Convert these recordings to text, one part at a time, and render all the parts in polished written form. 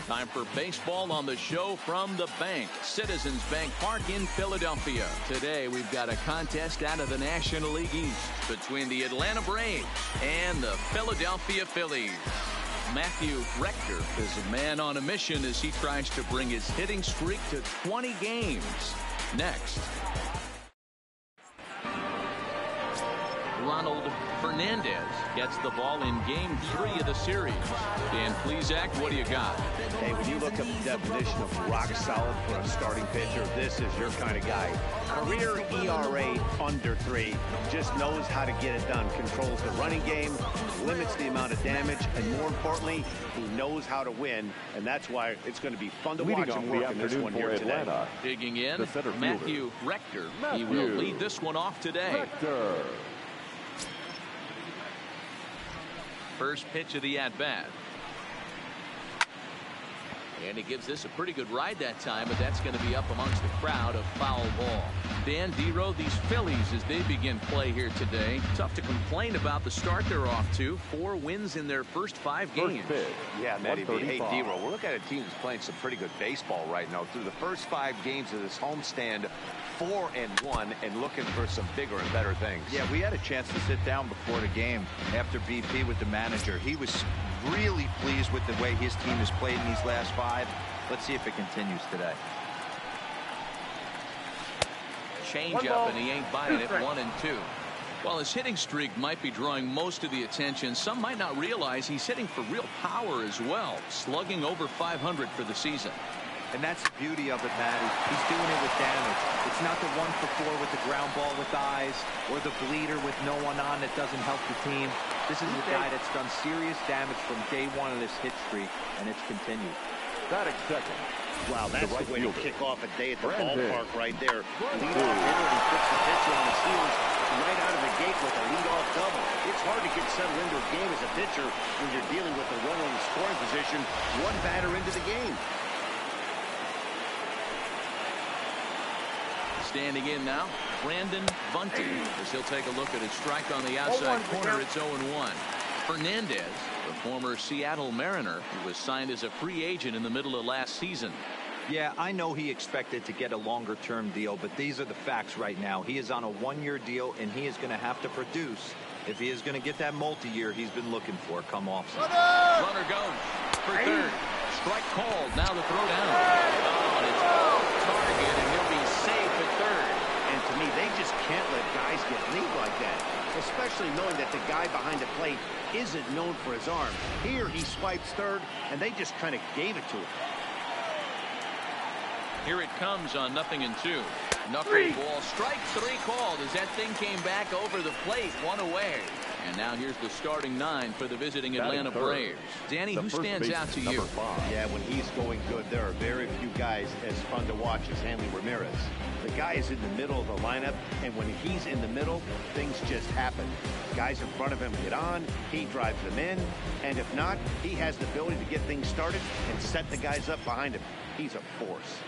Time for baseball on the show from the bank, Citizens Bank Park in Philadelphia. Today we've got a contest out of the National League East between the Atlanta Braves and the Philadelphia Phillies. Matthew Rector is a man on a mission as he tries to bring his hitting streak to 20 games. Next, Ronald Fernandez gets the ball in Game 3 of the series. Dan Plesac, what do you got? Hey, when you look up the definition of rock solid for a starting pitcher, this is your kind of guy. Career ERA under 3. Just knows how to get it done. Controls the running game, limits the amount of damage, and more importantly, he knows how to win, and that's why it's going to be fun to watch him work in this one here today. Digging in, Matthew Rector. He will lead this one off today. First pitch of the at-bat. And he gives this a pretty good ride that time, but that's going to be up amongst the crowd. A foul ball. Dan Dero, these Phillies, as they begin play here today, tough to complain about the start they're off to. 4 wins in their first 5 games. Yeah, Matty, hey, Dero, we're looking at a team that's playing some pretty good baseball right now. Through the first 5 games of this homestand, 4-1, and looking for some bigger and better things. Yeah, we had a chance to sit down before the game after BP with the manager. He was really pleased with the way his team has played in these last 5. Let's see if it continues today. Change up, and he ain't buying it. 1-2. While his hitting streak might be drawing most of the attention, some might not realize he's hitting for real power as well, slugging over 500 for the season. And that's the beauty of it, Matty. He's doing it with damage. It's not the 1-for-4 with the ground ball with eyes or the bleeder with no one on that doesn't help the team. This is a guy that's done serious damage from day 1 of this hit streak, and it's continued. Batting second. Wow, that's the way to kick off a day at the ballpark right there. Lead off hitter, and he puts the pitcher on his heels right out of the gate with a leadoff double. It's hard to get settled into a game as a pitcher when you're dealing with a runner in the scoring position 1 batter into the game. Standing in now, Brandon Bunty, as he'll take a look at his strike on the outside corner. It's 0-1. Fernandez, the former Seattle Mariner, who was signed as a free agent in the middle of last season. Yeah, I know he expected to get a longer-term deal, but these are the facts right now. He is on a 1-year deal, and he is going to have to produce if he is going to get that multi-year he's been looking for come off. Runner goes for third. Strike called. Now the throw down. Oh, and it's off target, and he'll be safe at third. And to me, they just can't let guys get lead like that, especially knowing that the guy behind the plate isn't known for his arm. Here he swipes third, and they just kind of gave it to him. Here it comes on 0-2. Knuckleball, strike 3 called as that thing came back over the plate, 1 away. And now here's the starting 9 for the visiting Atlanta Braves. Danny, who stands out to you? Yeah, when he's going good, there are very few guys as fun to watch as Hanley Ramirez. The guy is in the middle of the lineup, and when he's in the middle, things just happen. Guys in front of him get on, he drives them in, and if not, he has the ability to get things started and set the guys up behind him. He's a force.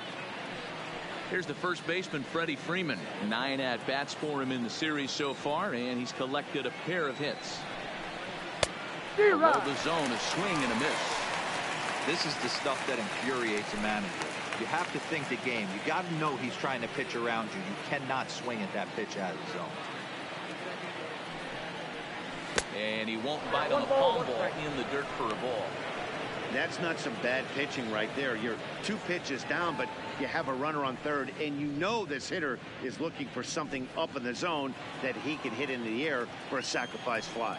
Here's the first baseman, Freddie Freeman. 9 at-bats for him in the series so far, and he's collected a pair of hits. Below the zone, a swing and a miss. This is the stuff that infuriates a manager. You have to think the game. You got to know he's trying to pitch around you. You cannot swing at that pitch out of the zone. And he won't bite on the palm ball in the dirt for a ball. That's not some bad pitching right there. You're 2 pitches down, but you have a runner on third, and you know this hitter is looking for something up in the zone that he can hit into the air for a sacrifice fly.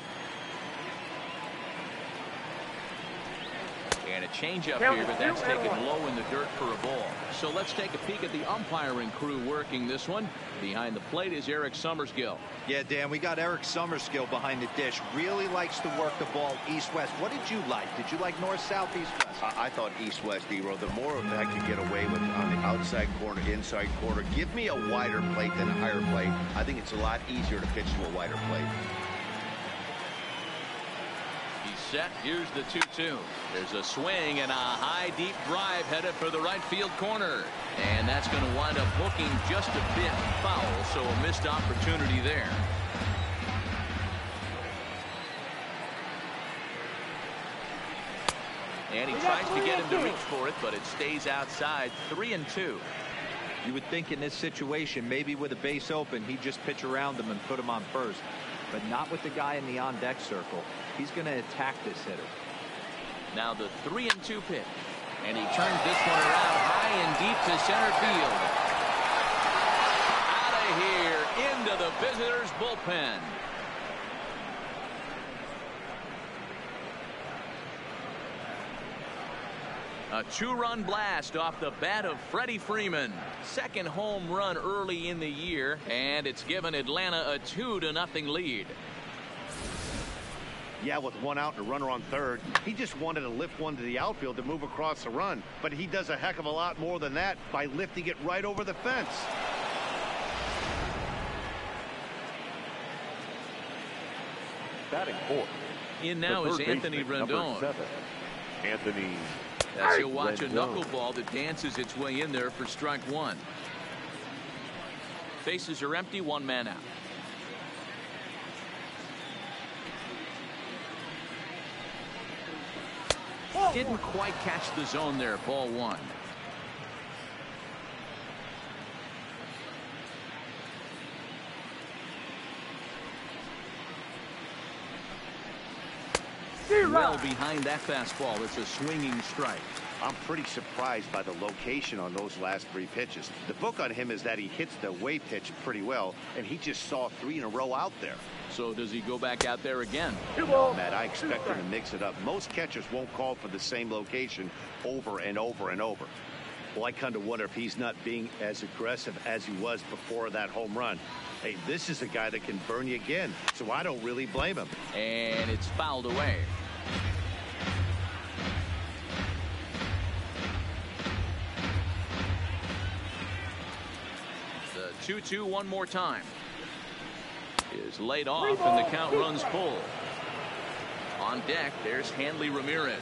And a changeup here, but that's taken low in the dirt for a ball. So let's take a peek at the umpiring crew working this one. Behind the plate is Eric Summerskill. Yeah, Dan, we got Eric Summerskill behind the dish. Really likes to work the ball east-west. What did you like? Did you like north-south, east-west? I thought east-west, Dero. The more of that I could get away with on the outside corner, inside corner. Give me a wider plate than a higher plate. I think it's a lot easier to pitch to a wider plate. Set. Here's the 2-2. There's a swing and a high deep drive headed for the right field corner, and that's going to wind up hooking just a bit foul, so a missed opportunity there. And he tries to get him to reach for it, but it stays outside. 3-2. You would think in this situation, maybe with a base open, he'd just pitch around him and put him on first. But not with the guy in the on-deck circle. He's going to attack this hitter. Now the 3-2 pitch. And he turns this one around high and deep to center field. Out of here, into the visitors' bullpen. A two-run blast off the bat of Freddie Freeman. Second home run early in the year, and it's given Atlanta a 2-0 lead. Yeah, with one out and a runner on third, he just wanted to lift one to the outfield to move across the run. But he does a heck of a lot more than that by lifting it right over the fence. Batting fourth. In now is Anthony Rendon. Anthony. As you'll watch a knuckleball that dances its way in there for strike one. Bases are empty, one man out. Didn't quite catch the zone there. Ball one. Well behind that fastball. It's a swinging strike. I'm pretty surprised by the location on those last three pitches. The book on him is that he hits the away pitch pretty well, and he just saw 3 in a row out there. So does he go back out there again? No, Matt, I expect him to mix it up. Most catchers won't call for the same location over and over and over. Well, I kind of wonder if he's not being as aggressive as he was before that home run. Hey, this is a guy that can burn you again, so I don't really blame him. And it's fouled away. The 2-2 one more time. Is laid off and the count runs full. On deck, there's Hanley Ramirez.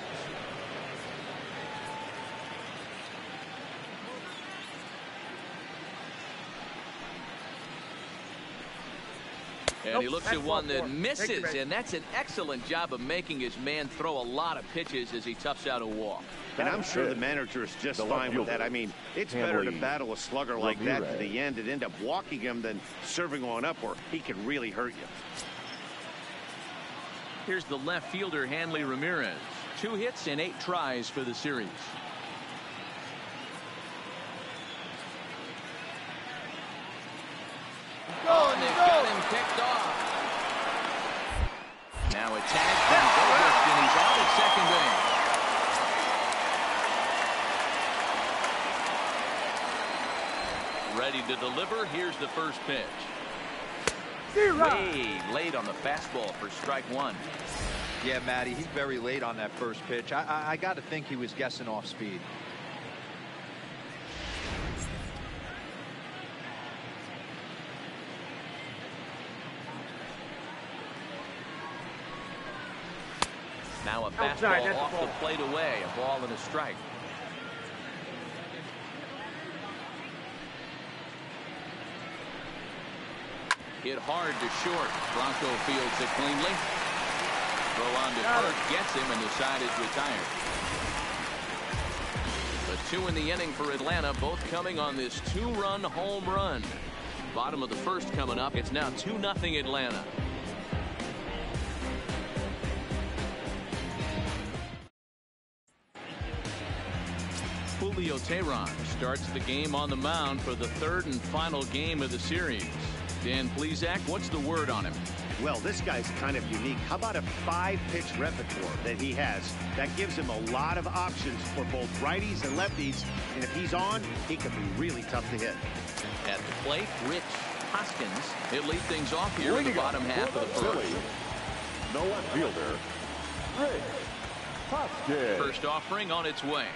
And he looks at one that misses, and that's an excellent job of making his man throw a lot of pitches as he toughs out a walk. And I'm sure the manager is just fine with that. I mean, it's better to battle a slugger like that to the end and end up walking him than serving one up where he can really hurt you. Here's the left fielder, Hanley Ramirez. 2 hits and 8 tries for the series. Oh, and they've got him picked off. Now a tag from Gilbert, and he's out at second base. Ready to deliver. Here's the first pitch. Way late on the fastball for strike one. Yeah, Matty, he's very late on that first pitch. I got to think he was guessing off speed. Now a fastball off the plate away. A ball and a strike. Hit hard to short. Bronco fields it cleanly. Throw on to first, gets him, and the side is retired. The 2 in the inning for Atlanta, both coming on this 2-run home run. Bottom of the first coming up. It's now 2-0 Atlanta. Julio Teheran starts the game on the mound for the 3rd and final game of the series. Dan Plesac, what's the word on him? Well, this guy's kind of unique. How about a 5-pitch repertoire that he has? That gives him a lot of options for both righties and lefties. And if he's on, he can be really tough to hit. At the plate, Rich Hoskins. He'll lead things off here in the bottom half of the first. No left fielder, Rich Hoskins. First offering on its way.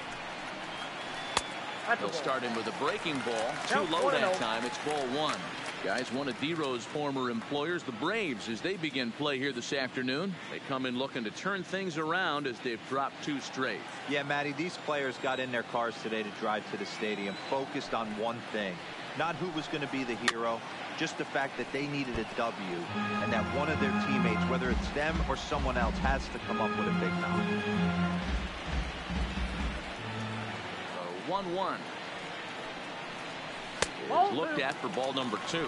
They'll start him with a breaking ball. Too low that time. It's ball 1. Guys, one of D-Rose former employers, the Braves, as they begin play here this afternoon. They come in looking to turn things around as they've dropped 2 straight. Yeah, Matty, these players got in their cars today to drive to the stadium, focused on one thing. Not who was going to be the hero, just the fact that they needed a W, and that one of their teammates, whether it's them or someone else, has to come up with a big knock. 1-1. It's looked at for ball number 2.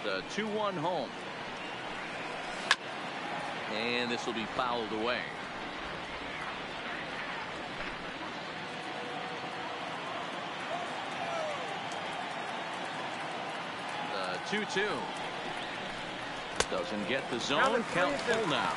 The 2-1 home. And this will be fouled away. The 2-2. Doesn't get the zone. Count full now.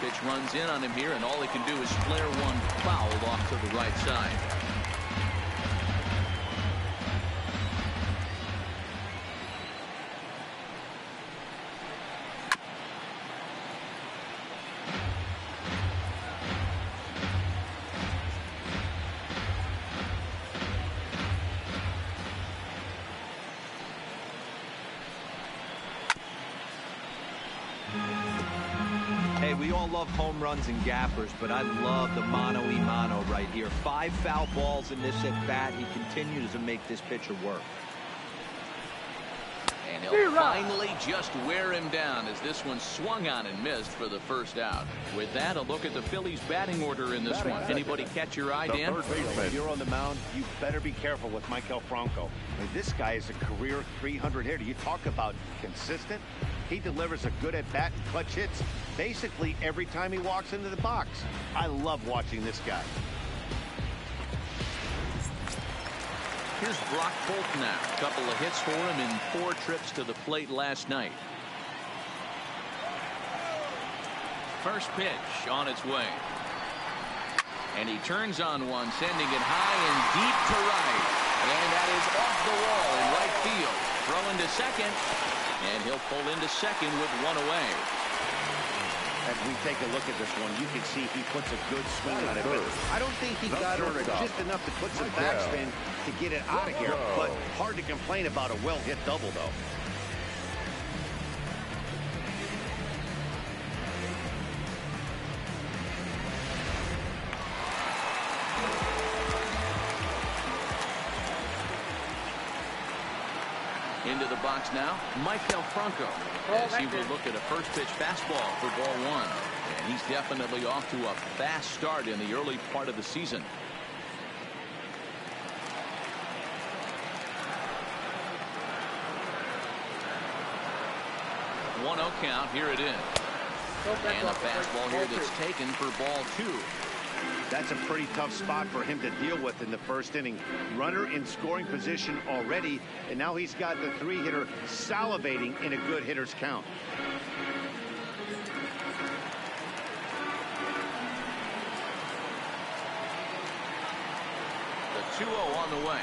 Pitch runs in on him here, and all he can do is flare one fouled off to the right side. We all love home runs and gappers, but I love the mano-a-mano right here. 5 foul balls in this at bat. He continues to make this pitcher work. And he'll finally just wear him down as this one swung on and missed for the first out. With that, a look at the Phillies batting order in this one. Anybody catch your eye, Dan? If you're on the mound, you better be careful with Maikel Franco. I mean, this guy is a career 300 hitter. You talk about consistent. He delivers a good at-bat and clutch hits basically every time he walks into the box. I love watching this guy. Here's Brock Holt now. A couple of hits for him in 4 trips to the plate last night. First pitch on its way. And he turns on one, sending it high and deep to right. And that is off the wall in right field. Throwing to second. And he'll pull into second with one away. As we take a look at this one, you can see he puts a good swing on it. But I don't think he got over just enough to put some backspin to get it out of here. But hard to complain about a well-hit double, though. Into the box now, Maikel Franco, as he will look at a first pitch fastball for ball 1. And he's definitely off to a fast start in the early part of the season. 1-0 count. Here it is. And a fastball here that's taken for ball 2. That's a pretty tough spot for him to deal with in the first inning. Runner in scoring position already, and now he's got the 3-hitter salivating in a good hitter's count. The 2-0 on the way.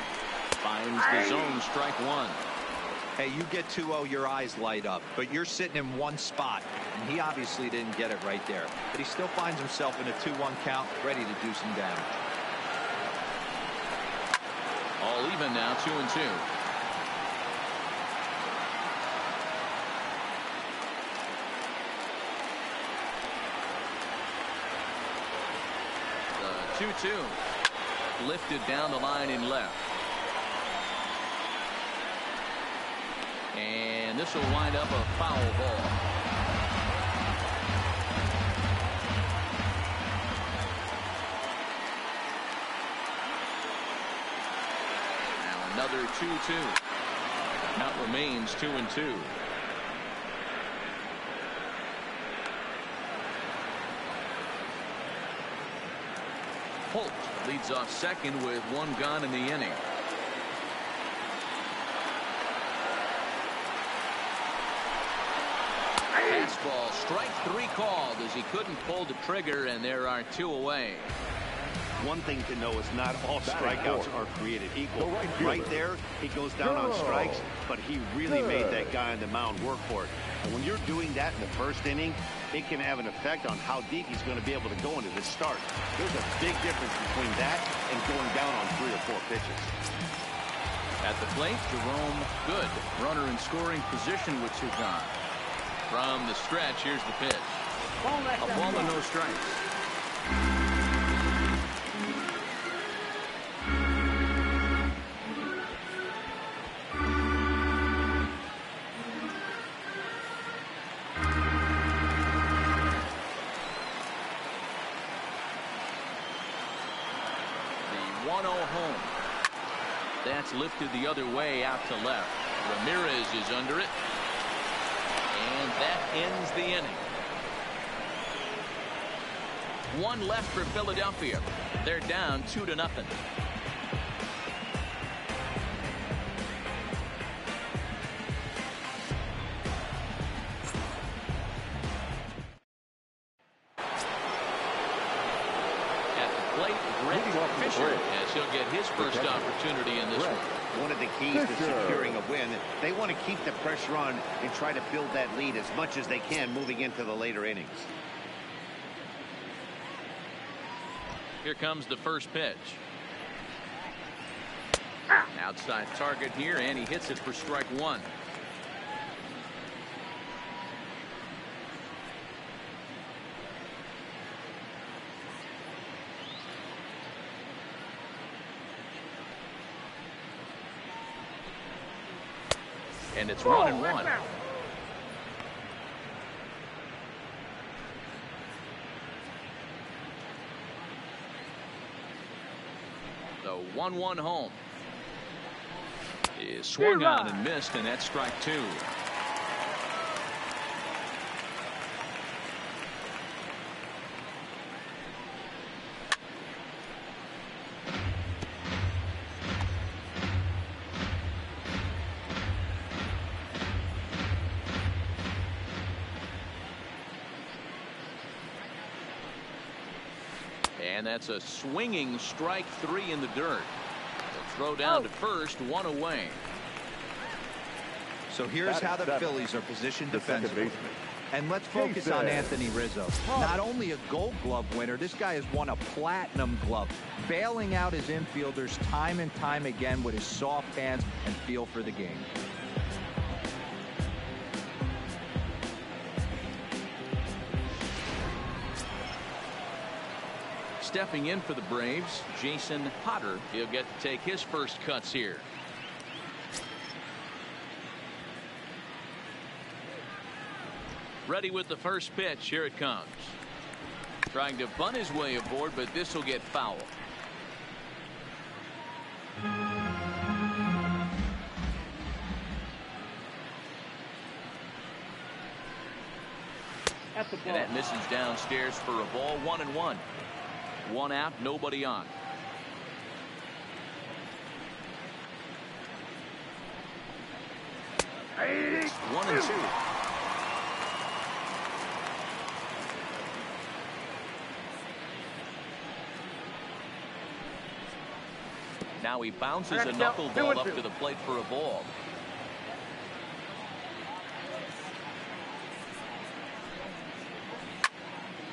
Finds the zone, strike 1. Hey, you get 2-0, your eyes light up, but you're sitting in one spot, and he obviously didn't get it right there. But he still finds himself in a 2-1 count, ready to do some damage. All even now, 2-2. The 2-2. Lifted down the line in left. And this will wind up a foul ball. Now another 2-2. Count remains 2-2. Holt leads off second with 1 gone in the inning. Fastball, strike 3 called as he couldn't pull the trigger, and there are 2 away. One thing to know is not all strikeouts are created equal. Right there, he goes down on strikes, but he really made that guy on the mound work for it. And when you're doing that in the first inning, it can have an effect on how deep he's going to be able to go into this start. There's a big difference between that and going down on 3 or 4 pitches. At the plate, Jerome Good. Runner in scoring position with 2 gone. From the stretch, here's the pitch. A ball and no strikes. The 1-0 home. That's lifted the other way out to left. Ramirez is under it. And that ends the inning. 1 left for Philadelphia. They're down 2-0. At the plate, Brett Fisher, as he'll get his first opportunity in this one. One of the keys to securing a win, they want to keep the pressure on and try to build that lead as much as they can moving into the later innings. Here comes the first pitch. Outside target here, and he hits it for strike 1. And it's 1-1. The 1-1 home is swung on and missed, and that's strike 2. And that's a swinging strike 3 in the dirt. The throw down to first, 1 away. So here's how the Phillies are positioned defensively. And let's focus on Anthony Rizzo. Not only a Gold Glove winner, this guy has won a Platinum Glove, bailing out his infielders time and time again with his soft hands and feel for the game. Stepping in for the Braves, Jason Potter. He'll get to take his first cuts here. Ready with the first pitch. Here it comes. Trying to bunt his way aboard, but this will get foul. And that misses downstairs for a ball. 1-1. 1 out, nobody on. It's 1-2. Now he bounces a knuckleball up to the plate for a ball.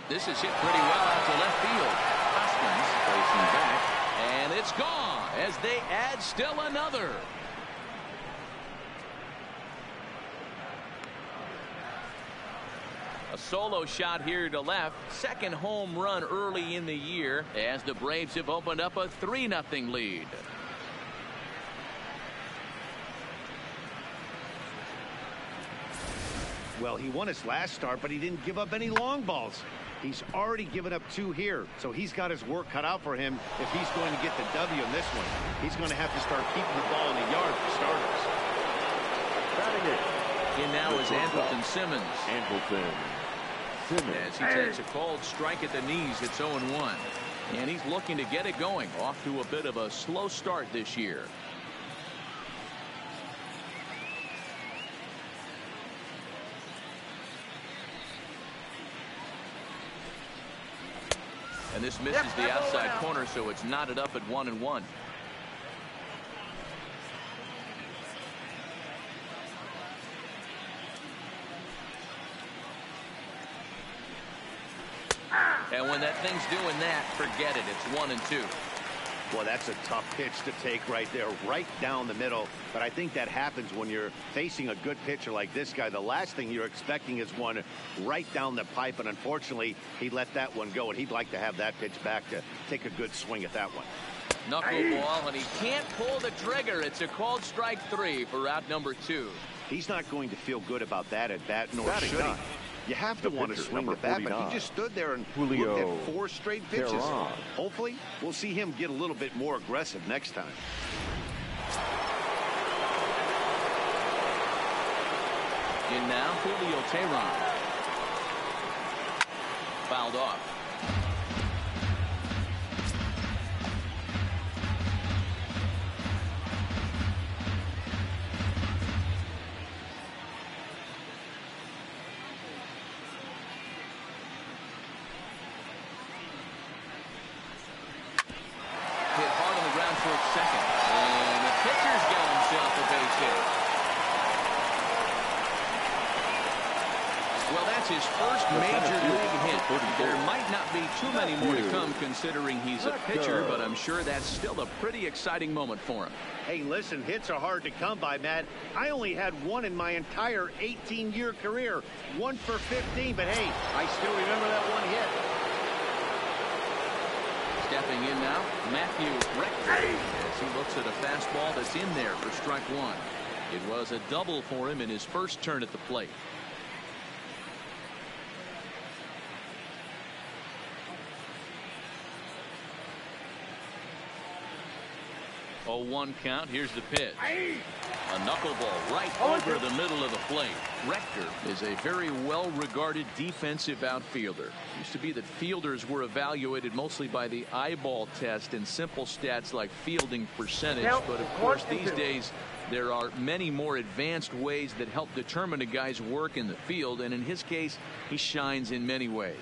This is hit pretty well out to left field. Hoskins racing back, and it's gone as they add still another. A solo shot here to left. Second home run early in the year as the Braves have opened up a 3-0 lead. Well, he won his last start, but he didn't give up any long balls. He's already given up 2 here, so he's got his work cut out for him if he's going to get the W in this one. He's going to have to start keeping the ball in the yard for starters. Batting it. In now is Andrelton Simmons. Simmons. As he takes a called strike at the knees, it's 0-1. And he's looking to get it going. Off to a bit of a slow start this year. And this misses the outside corner, so it's knotted up at 1-1. And when that thing's doing that, forget it. It's 1-2. Well, that's a tough pitch to take right there, right down the middle. But I think that happens when you're facing a good pitcher like this guy. The last thing you're expecting is one right down the pipe, and unfortunately, he let that one go, and he'd like to have that pitch back to take a good swing at that one. Knuckleball, and he can't pull the trigger. It's a called strike 3 for out number 2. He's not going to feel good about that at bat, nor should he. You have to want to swing the bat, but he just stood there and looked at 4 straight pitches. Hopefully, we'll see him get a little bit more aggressive next time. In now, Julio Teheran. Fouled off. Second, and the pitcher's got himself a base hit. Well, that's his first major league hit. There might not be too many more to come considering he's a pitcher, but I'm sure that's still a pretty exciting moment for him. Hey, listen, hits are hard to come by, Matt. I only had one in my entire 18-year career. 1 for 15, but hey, I still remember that one hit. Stepping in now, Matthew Rector, as he looks at a fastball that's in there for strike 1. It was a double for him in his first turn at the plate. 0-1 count. Here's the pitch. A knuckleball right over the middle of the plate. Rector is a very well-regarded defensive outfielder. Used to be that fielders were evaluated mostly by the eyeball test and simple stats like fielding percentage. But of course, these days there are many more advanced ways that help determine a guy's work in the field, and in his case, he shines in many ways.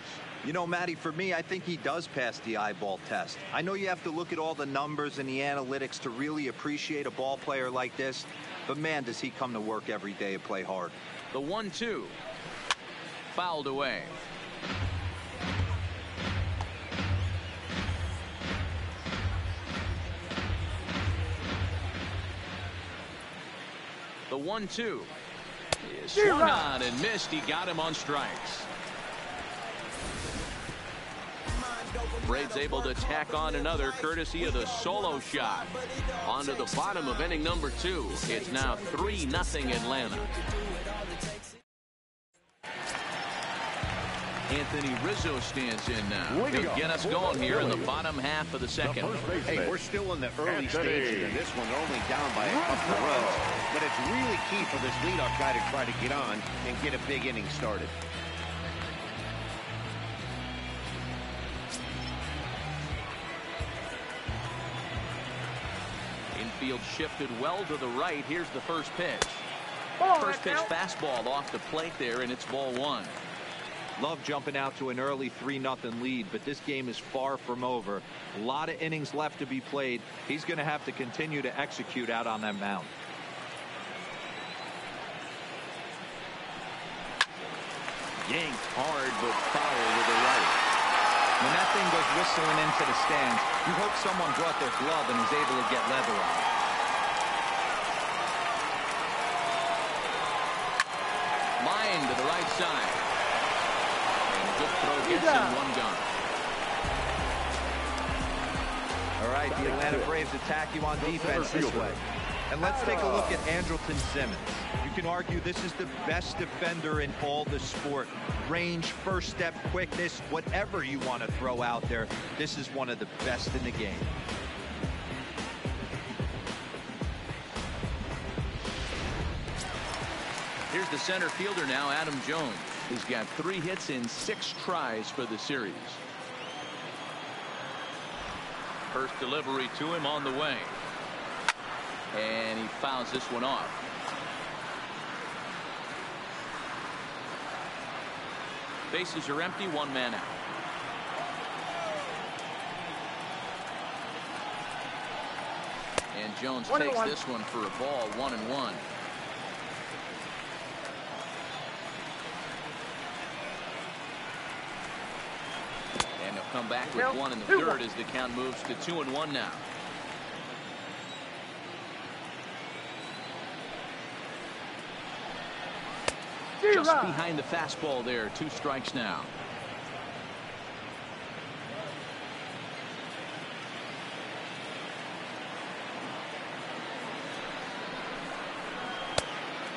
You know, Matty, for me, I think he does pass the eyeball test. I know you have to look at all the numbers and the analytics to really appreciate a ball player like this, but man, does he come to work every day and play hard. The 1-2 fouled away. The 1-2 is swung on and missed. He got him on strikes. Braves able to tack on another courtesy of the solo shot. On to the bottom of inning number 2. It's now 3-0 Atlanta. Anthony Rizzo stands in now. He'll get us going here in the bottom half of the second. Hey, we're still in the early stages, and this one only down by a couple of runs. But it's really key for this leadoff guy to try to get on and get a big inning started. Infield shifted well to the right. Here's the first pitch. First pitch fastball off the plate there, and it's ball 1. Love jumping out to an early 3-0 lead, but this game is far from over. A lot of innings left to be played. He's going to have to continue to execute out on that mound. Yanked hard, but foul with the right. When that thing goes whistling into the stands, you hope someone brought their glove and is able to get leather on it. Line to the right side. And a good throw gets him 1 gun. All right, the Atlanta Braves attack you on defense this way. And let's take a look at Andrelton Simmons. You can argue this is the best defender in all the sport. Range, first step, quickness, whatever you want to throw out there, this is one of the best in the game. Here's the center fielder now, Adam Jones. He's got 3 hits in 6 tries for the series. First delivery to him on the way. And he fouls this one off. Bases are empty, 1 man out. And Jones takes this one for a ball, 1-1. And he'll come back with one in the third as the count moves to 2-1 now. Just behind the fastball there. 2 strikes now.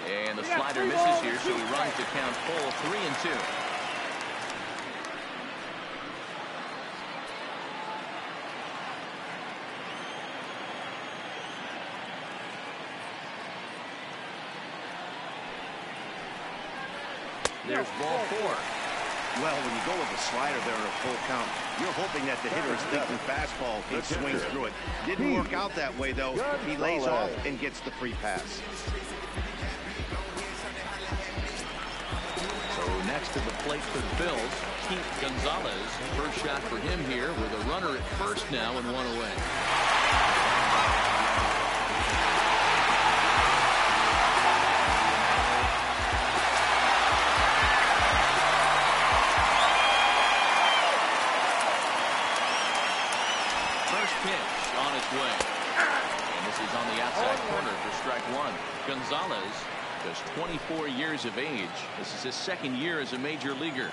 And the slider misses here, so he runs to count full 3-2. There's ball 4. Well, when you go with a slider there in a full count, you're hoping that the hitter is thinking fastball and swings through it. Didn't work out that way, though. He lays off and gets the free pass. So next to the plate for the Phils, Keith Gonzalez. First shot for him here with a runner at first now and 1 away. Pitch on its way. And this is on the outside corner for strike 1. Gonzalez, just 24 years of age. This is his second year as a major leaguer.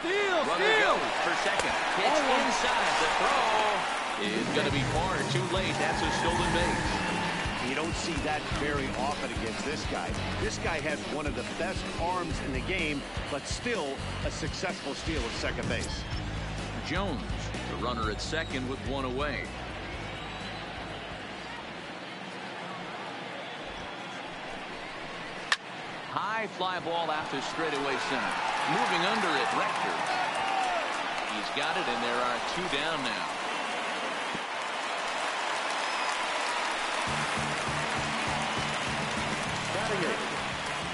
Runner goes for second. Pitch inside. The throw is going to be far too late. That's a stolen base. You don't see that very often against this guy. This guy has one of the best arms in the game, but still a successful steal of second base. Jones, the runner at second with 1 away. High fly ball out to straightaway center. Moving under it, Rector. He's got it, and there are 2 down now.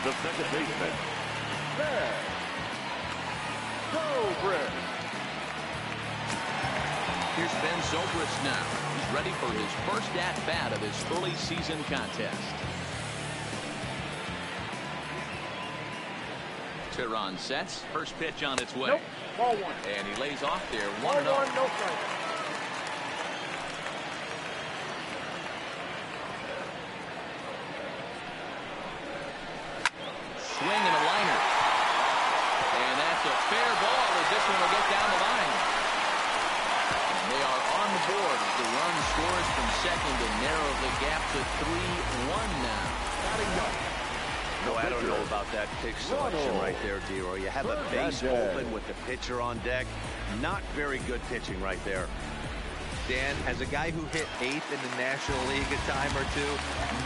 The second baseman, there. Zobrist. Here's Ben Zobrist now. He's ready for his first at-bat of his early season contest. Tehran sets. First pitch on its way. Nope. Ball 1. And he lays off there. 1-0. Ball 1, no strike. Swing and a liner. And that's a fair ball as this one will get down the line. And they are on the board as the run scores from second to narrow the gap to 3-1 now. No, I don't know about that pitch selection right there, D-Roy. You have a base open with the pitcher on deck. Not very good pitching right there. Dan, as a guy who hit 8th in the National League a time or two,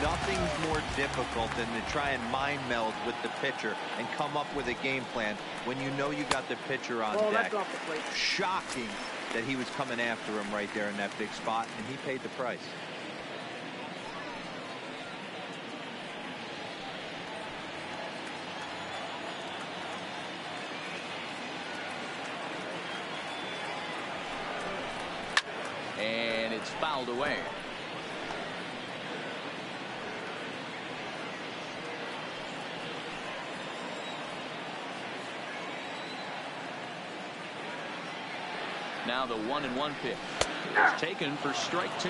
nothing's more difficult than to try and mind meld with the pitcher and come up with a game plan when you know you got the pitcher on deck. That's off the plate. Shocking that he was coming after him right there in that big spot, and he paid the price. And it's fouled away. Now the 1-1 pitch is taken for strike 2.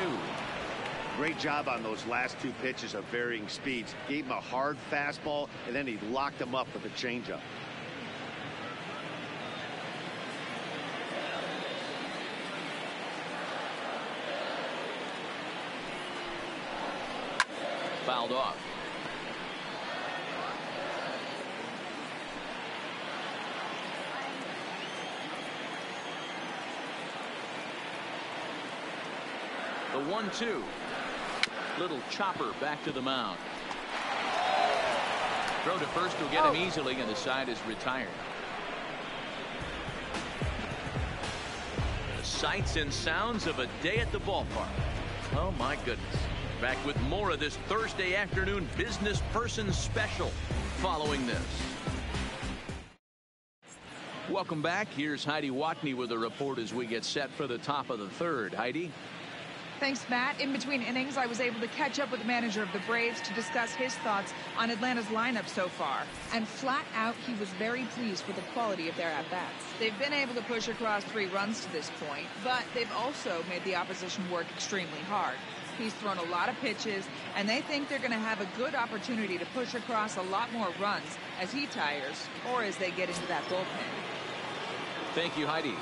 Great job on those last 2 pitches of varying speeds. Gave him a hard fastball, and then he locked him up with a changeup. Fouled off. The 1-2. Little chopper back to the mound. Throw to first will get him easily, and the side is retired. The sights and sounds of a day at the ballpark. Oh my goodness. Back with more of this Thursday afternoon business person special following this. Welcome back. Here's Heidi Watney with a report as we get set for the top of the third. Heidi? Thanks, Matt. In between innings, I was able to catch up with the manager of the Braves to discuss his thoughts on Atlanta's lineup so far. And flat out, he was very pleased with the quality of their at-bats. They've been able to push across 3 runs to this point, but they've also made the opposition work extremely hard. He's thrown a lot of pitches, and they think they're going to have a good opportunity to push across a lot more runs as he tires or as they get into that bullpen. Thank you, Heidi.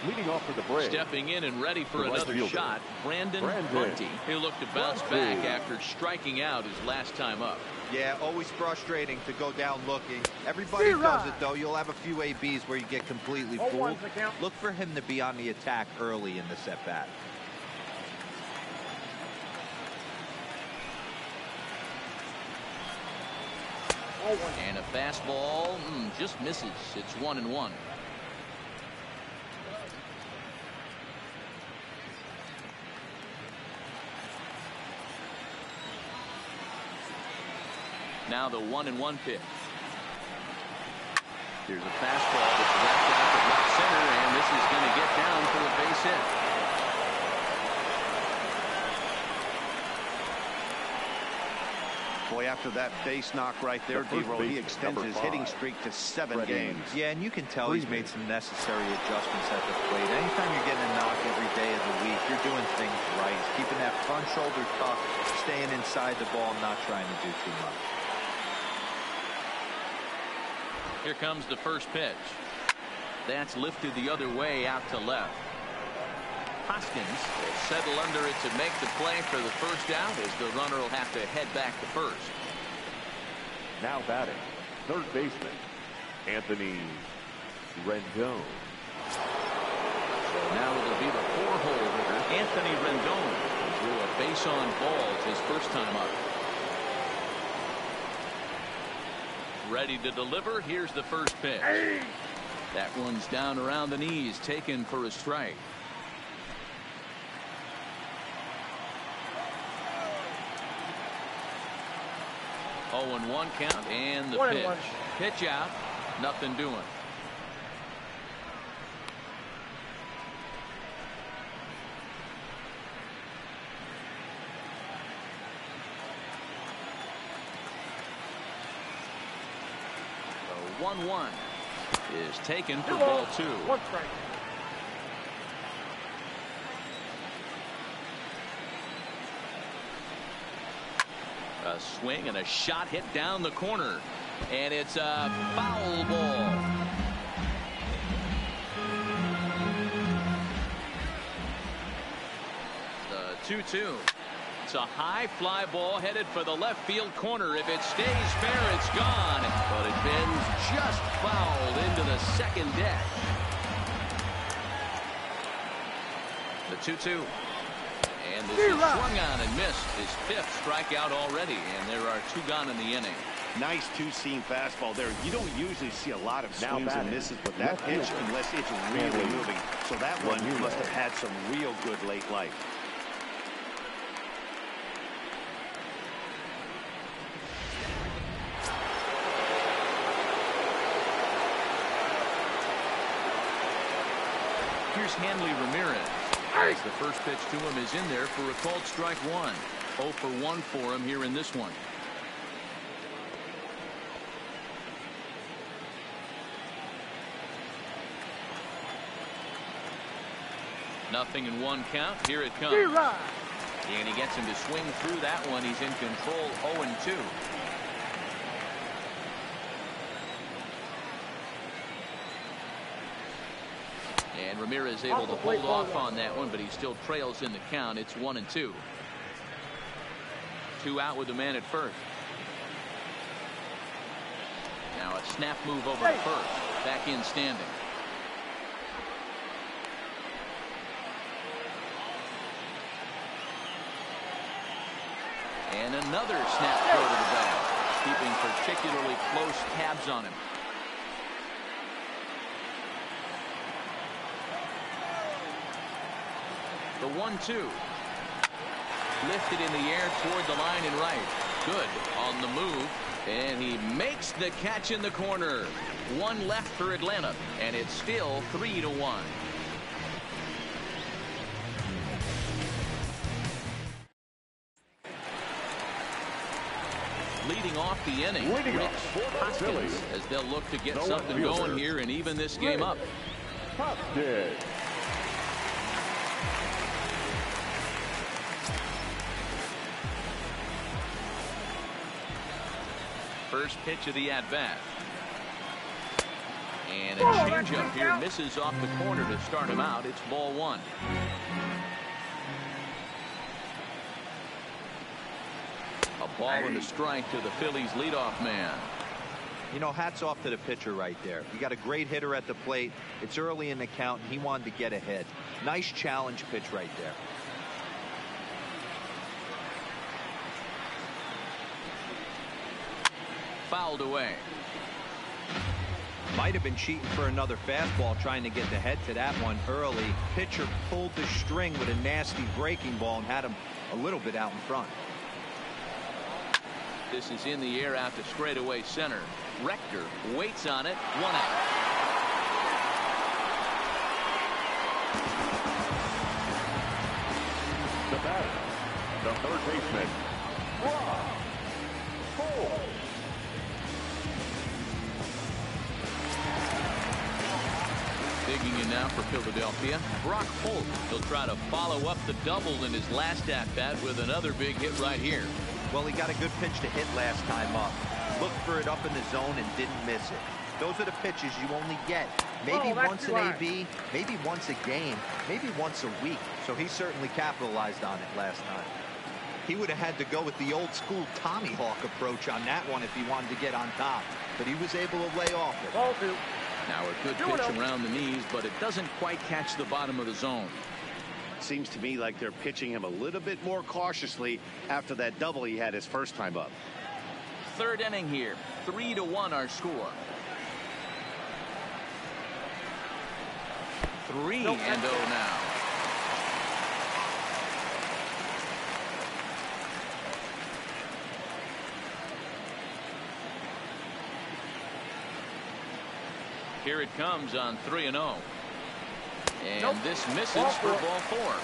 Leading off for the Braves. Stepping in and ready for the another right shot, Brandon Bunty. He looked to bounce back after striking out his last time up. Yeah, always frustrating to go down looking. Everybody does it, though. You'll have a few ABs where you get completely fooled. Look for him to be on the attack early in the at-bat. And a fastball just misses. It's 1-1. Now the 1-1 pitch. Here's a fastball that's left out to left center, and this is going to get down for a base hit. Boy, after that base knock right there, D-Roll, he extends his hitting streak to 7 games. Yeah, and you can tell he's made some necessary adjustments at the plate. Anytime you're getting a knock every day of the week, you're doing things right. Keeping that front shoulder tucked, staying inside the ball, not trying to do too much. Here comes the first pitch. That's lifted the other way out to left. Hoskins will settle under it to make the play for the first out, as the runner will have to head back to first. Now batting, third baseman, Anthony Rendon. So now it'll be the 4-hole hitter, Anthony Rendon, who drew a base on balls his first time up. Ready to deliver. Here's the first pitch. That one's down around the knees, taken for a strike. 0-1 count, and the pitch. Pitch out, nothing doing. The 1-1 is taken for ball 2. 1 strike. A swing and a shot hit down the corner, and it's a foul ball. The 2-2. It's a high fly ball headed for the left field corner. If it stays fair, it's gone, but it bends just fouled into the second deck. The 2-2. And this is swung on and missed. His 5th strikeout already, and there are 2 gone in the inning. Nice 2-seam fastball there. You don't usually see a lot of swings and misses with that pitch unless it's really moving. So that one must have had some real good late life. Here's Hanley Ramirez. As the first pitch to him is in there for a called strike 1. 0 for 1 for him here in this one. Nothing in 1 count. Here it comes. And he gets him to swing through that one. He's in control. 0-2. And Ramirez able to hold off on that one, but he still trails in the count. It's 1-2. 2 out with the man at first. Now a snap move over to first. Back in standing. And another snap throw to the bag, keeping particularly close tabs on him. The 1-2. Lifted in the air toward the line and right. Good on the move. And he makes the catch in the corner. 1 left for Atlanta. And it's still 3-1. leading off the inning. Leading Rich off for the Hoskins, Phillies, as they'll look to get the something left going fielder, here and even this game up. Hoskins. First pitch of the at-bat. And a changeup here misses off the corner to start him out. It's ball one. A ball and a strike to the Phillies leadoff man. You know, hats off to the pitcher right there. You got a great hitter at the plate. It's early in the count, and he wanted to get ahead. Nice challenge pitch right there. Fouled away. Might have been cheating for another fastball, trying to get the head to that one early. Pitcher pulled the string with a nasty breaking ball and had him a little bit out in front. This is in the air out to straightaway center. Rector waits on it. 1 out. The batter, the third baseman, Brock Holt. Digging in now for Philadelphia. Brock Holt. He'll try to follow up the double in his last at-bat with another big hit right here. Well, he got a good pitch to hit last time up. Looked for it up in the zone and didn't miss it. Those are the pitches you only get maybe once an AB, maybe once a game, maybe once a week. So he certainly capitalized on it last time. He would have had to go with the old school Tommy Hawk approach on that one if he wanted to get on top. But he was able to lay off it. Ball two. Now a good pitch around the knees, but it doesn't quite catch the bottom of the zone. Seems to me like they're pitching him a little bit more cautiously after that double he had his first time up. Third inning here. 3-1 our score. 3-0 now. Here it comes on 3-0. And this misses for ball four.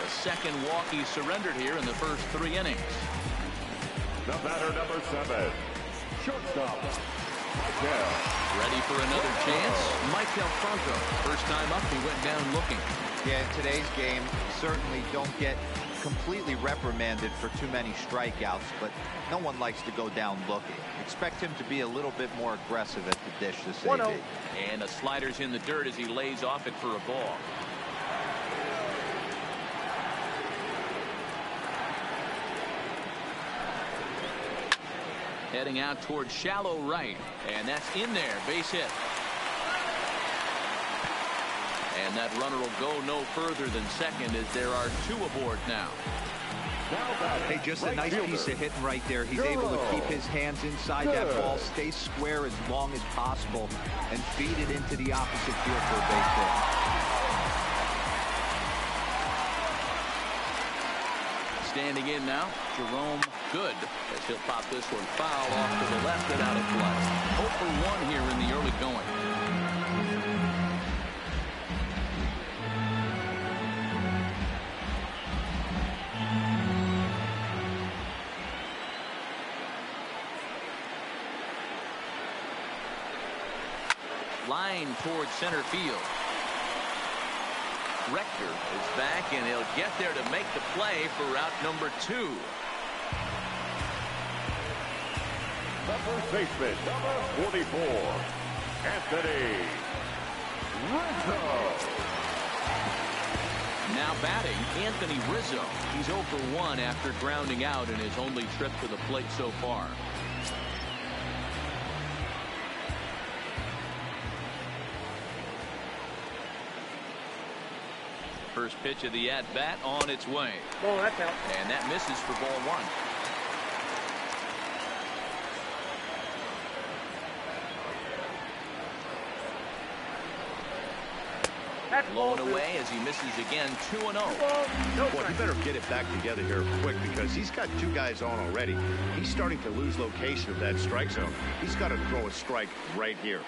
The second walk he surrendered here in the first 3 innings. The batter, number 7, shortstop, Michael. Ready for another chance? Michael Franco. First time up, he went down looking. Yeah, in today's game, certainly don't get completely reprimanded for too many strikeouts, but no one likes to go down looking. Expect him to be a little bit more aggressive at the dish this AB. And a slider's in the dirt as he lays off it for a ball. Heading out towards shallow right, and that's in there. Base hit. And that runner will go no further than second as there are 2 aboard now. Hey, just a nice piece of hitting right there. He's able to keep his hands inside that ball, stay square as long as possible, and feed it into the opposite field for a base hit. Standing in now, Jerome Good, as he'll pop this one foul off to the left and out of play. 0 for 1 here in the early going. Line towards center field. Rector is back, and he'll get there to make the play for route number 2. The first baseman, number 44, Anthony Rizzo. Now batting, Anthony Rizzo. He's 0 for 1 after grounding out in his only trip to the plate so far. First pitch of the at-bat on its way. Ball, that's out. And that misses for ball 1. That's ball blown two. away as he misses again. 2-0. No Boy, he better get it back together here quick because he's got two guys on already. He's starting to lose location of that strike zone. He's got to throw a strike right here.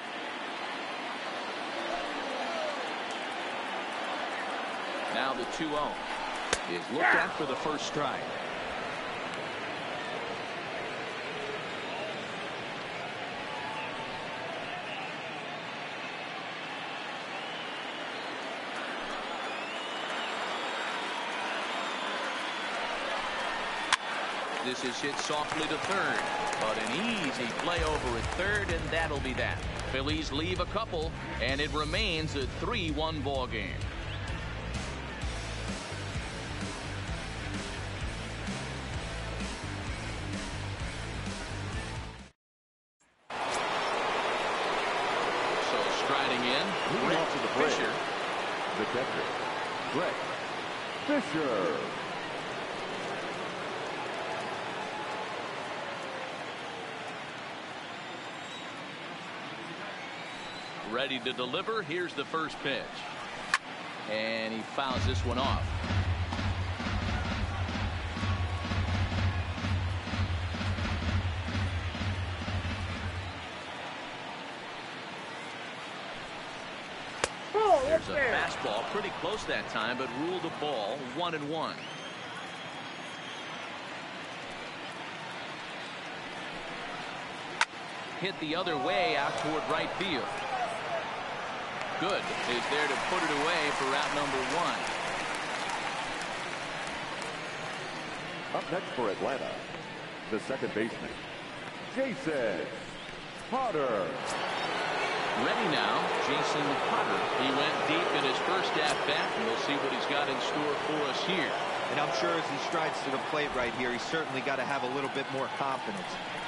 Now the 2-0 is looked at for the first strike. this is hit softly to third. But an easy play over at third, and that'll be that. Phillies leave a couple, and it remains a 3-1 ball game. Moving on to the plate. Fisher. The catcher, Brett Fisher. Ready to deliver. Here's the first pitch. And he fouls this one off. There's a fastball pretty close that time, but ruled a ball, 1-1. Hit the other way out toward right field. Good is there to put it away for out number 1. Up next for Atlanta, the second baseman, Jason Potter. Ready now, Jason Potter. He went deep in his first at-bat, and we'll see what he's got in store for us here. And I'm sure as he strides to the plate right here, he's certainly got to have a little bit more confidence.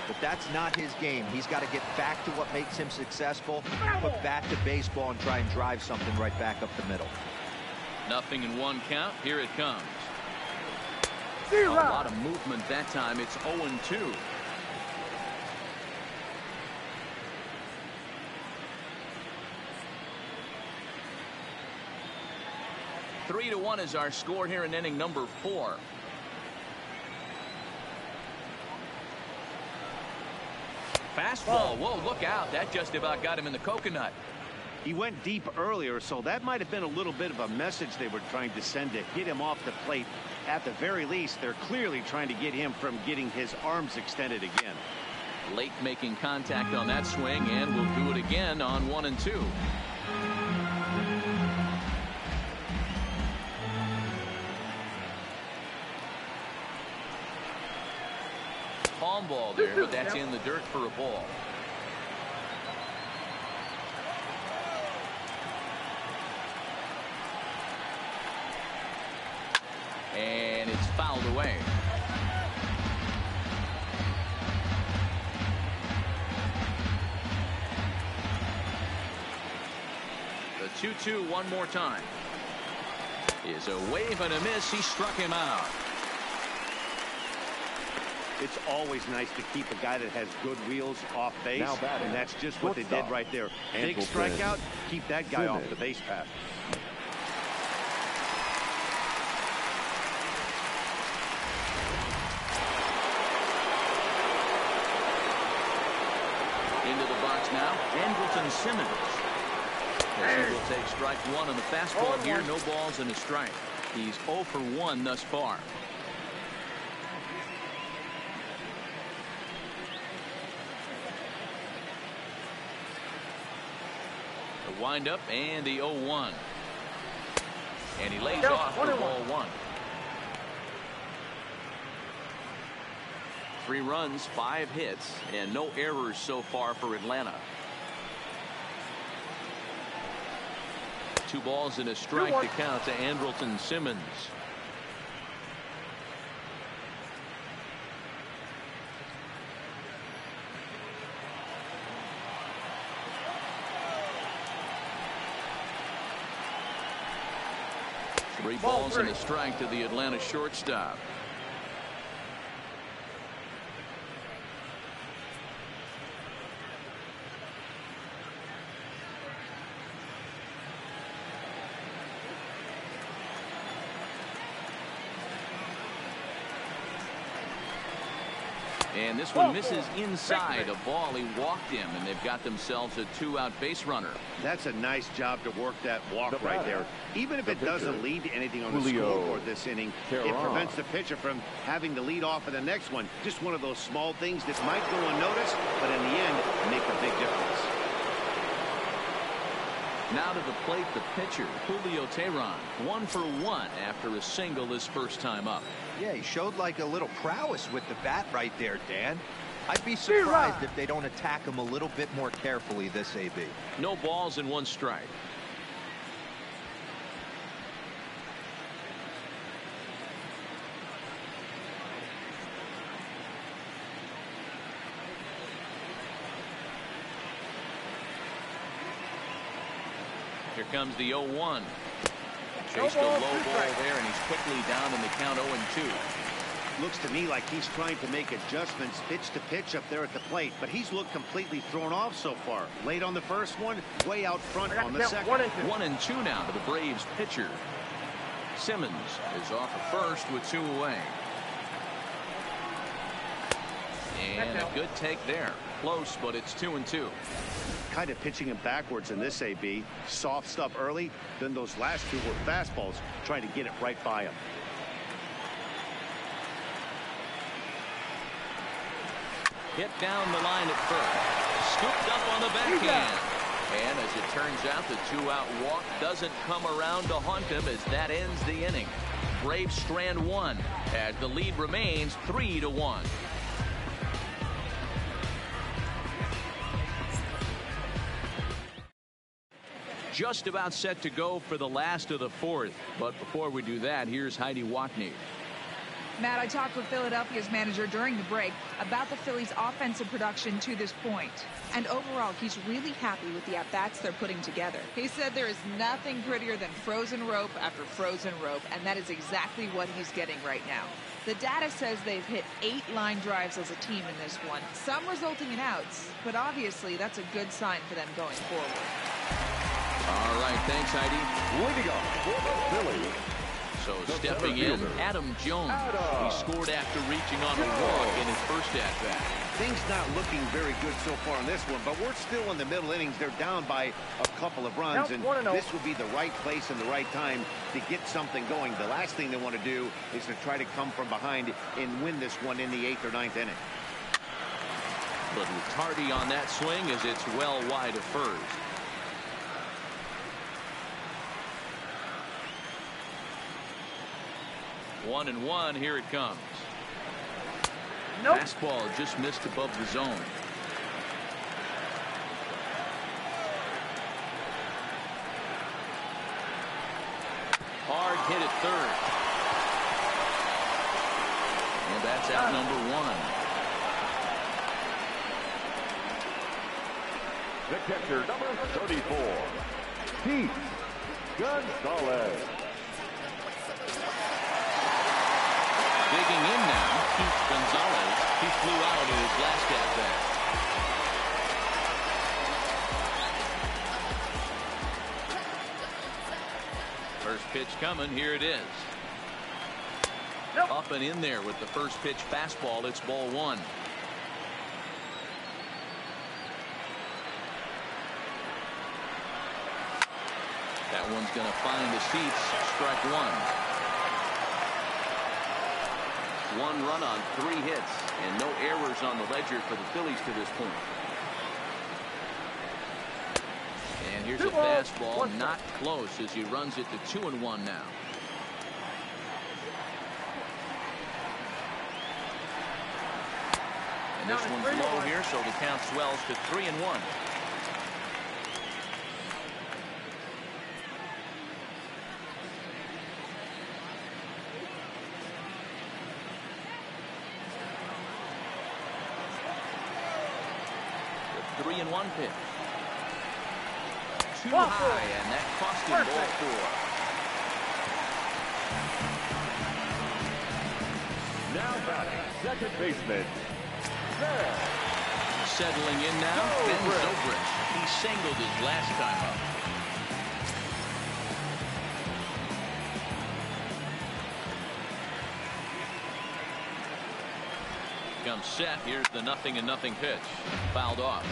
But that's not his game. He's got to get back to what makes him successful, put bat to baseball, and try and drive something right back up the middle. Nothing in one count. Here it comes. A lot of movement that time. It's 0-2. 3-1 is our score here in inning number 4. Fastball. Whoa, look out. That just about got him in the coconut. He went deep earlier, so that might have been a little bit of a message they were trying to send to get him off the plate. At the very least, they're clearly trying to get him from getting his arms extended again. Late making contact on that swing, and we'll do it again on 1-2. Palm ball there, but that's in the dirt for a ball. And it's fouled away. The 2-2 one more time. Is a wave and a miss. He struck him out. It's always nice to keep a guy that has good wheels off base, Now batting, and that's just what they did right there. Big Simmons. strikeout, keep that guy off the base path. Into the box now, Andrelton Simmons. As he will take strike one on the fastball here. No balls and a strike. He's 0 for 1 thus far. The windup and the 0-1. And he lays off for ball 1. 3 runs, 5 hits, and no errors so far for Atlanta. 2 balls and a strike to count to Andrelton Simmons. Three balls and a strike to the Atlanta shortstop. And this one misses inside a ball. He walked him, and they've got themselves a 2-out base runner. That's a nice job to work that walk right there. Even if it doesn't lead to anything on the Julio scoreboard this inning, it prevents the pitcher from having to lead off in the next one. Just one of those small things that might go unnoticed, but in the end, make a big difference. Now to the plate, the pitcher, Julio Teheran, 1 for 1 after a single his first time up. Yeah, he showed like a little prowess with the bat right there, Dan. I'd be surprised if they don't attack him a little bit more carefully this AB. No balls and 1 strike. Here comes the 0-1. Chased a low ball there, and he's quickly down in the count 0-2. Looks to me like he's trying to make adjustments pitch to pitch up there at the plate, but he's looked completely thrown off so far. Late on the first one, way out front on the second. 1-2 now to the Braves pitcher. Simmons is off at first with 2 away. And a good take there. Close, but it's 2-2. Kind of pitching him backwards in this AB. Soft stuff early, then those last 2 were fastballs, trying to get it right by him. Hit down the line at first. Scooped up on the backhand. And as it turns out, the 2-out walk doesn't come around to haunt him as that ends the inning. Braves strand 1 as the lead remains 3-1. Just about set to go for the last of the 4th. But before we do that, here's Heidi Watney. Matt, I talked with Philadelphia's manager during the break about the Phillies' offensive production to this point. And overall, he's really happy with the at-bats they're putting together. He said there is nothing prettier than frozen rope after frozen rope, and that is exactly what he's getting right now. The data says they've hit 8 line drives as a team in this one, some resulting in outs, but obviously that's a good sign for them going forward. All right, thanks, Heidi. Leading up for the Phillies. So stepping in, Adam Jones. He scored after reaching on a walk in his first at-bat. Things not looking very good so far in this one, but we're still in the middle innings. They're down by a couple of runs, and this would be the right place and the right time to get something going. The last thing they want to do is to try to come from behind and win this one in the 8th or 9th inning. Little tardy on that swing as it's well wide of first. 1-1, here it comes. Fastball just missed above the zone. Hard hit at third. And that's out number 1. The catcher, number 34, Pete Gonzalez. Digging in now, Pete Gonzalez. He flew out in his last at-bat. First pitch coming. Here it is. Up and in there with the first pitch fastball. It's ball 1. That one's going to find the seats. Strike 1. 1 run on 3 hits and no errors on the ledger for the Phillies to this point. And here's a fastball, not close as he runs it to 2-1 now. And this one's low here, so the count swells to 3-1. The 3-1 pitch. Too high, and that cost him ball 4. Now batting, second baseman, Zach. Settling in now, Ben Zobrist. He singled his last time up. Comes set. Here's the 0-0 pitch. Fouled off.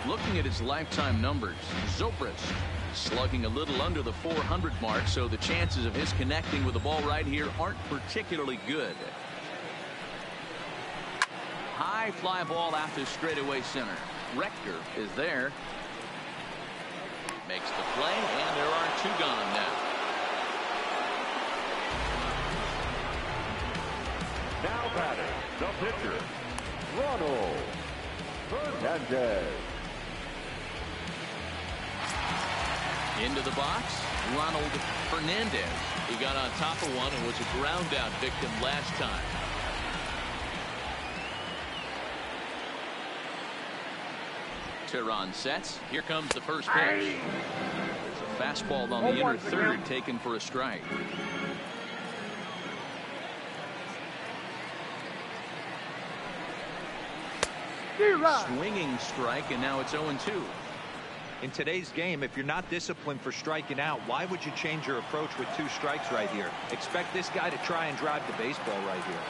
Looking at his lifetime numbers, Zobrist slugging a little under the 400 mark, so the chances of his connecting with the ball right here aren't particularly good. High fly ball out to straightaway center. Rector is there. Makes the play, and there are two gone now. Now batting, the pitcher, Ronald Hernandez. Into the box, Ronald Hernandez. He got on top of one and was a ground out victim last time. Tehran sets. Here comes the first pitch. There's a fastball on the inner third taken for a strike. Swinging strike, and now it's 0-2. In today's game, if you're not disciplined for striking out, why would you change your approach with 2 strikes right here? Expect this guy to try and drive the baseball right here.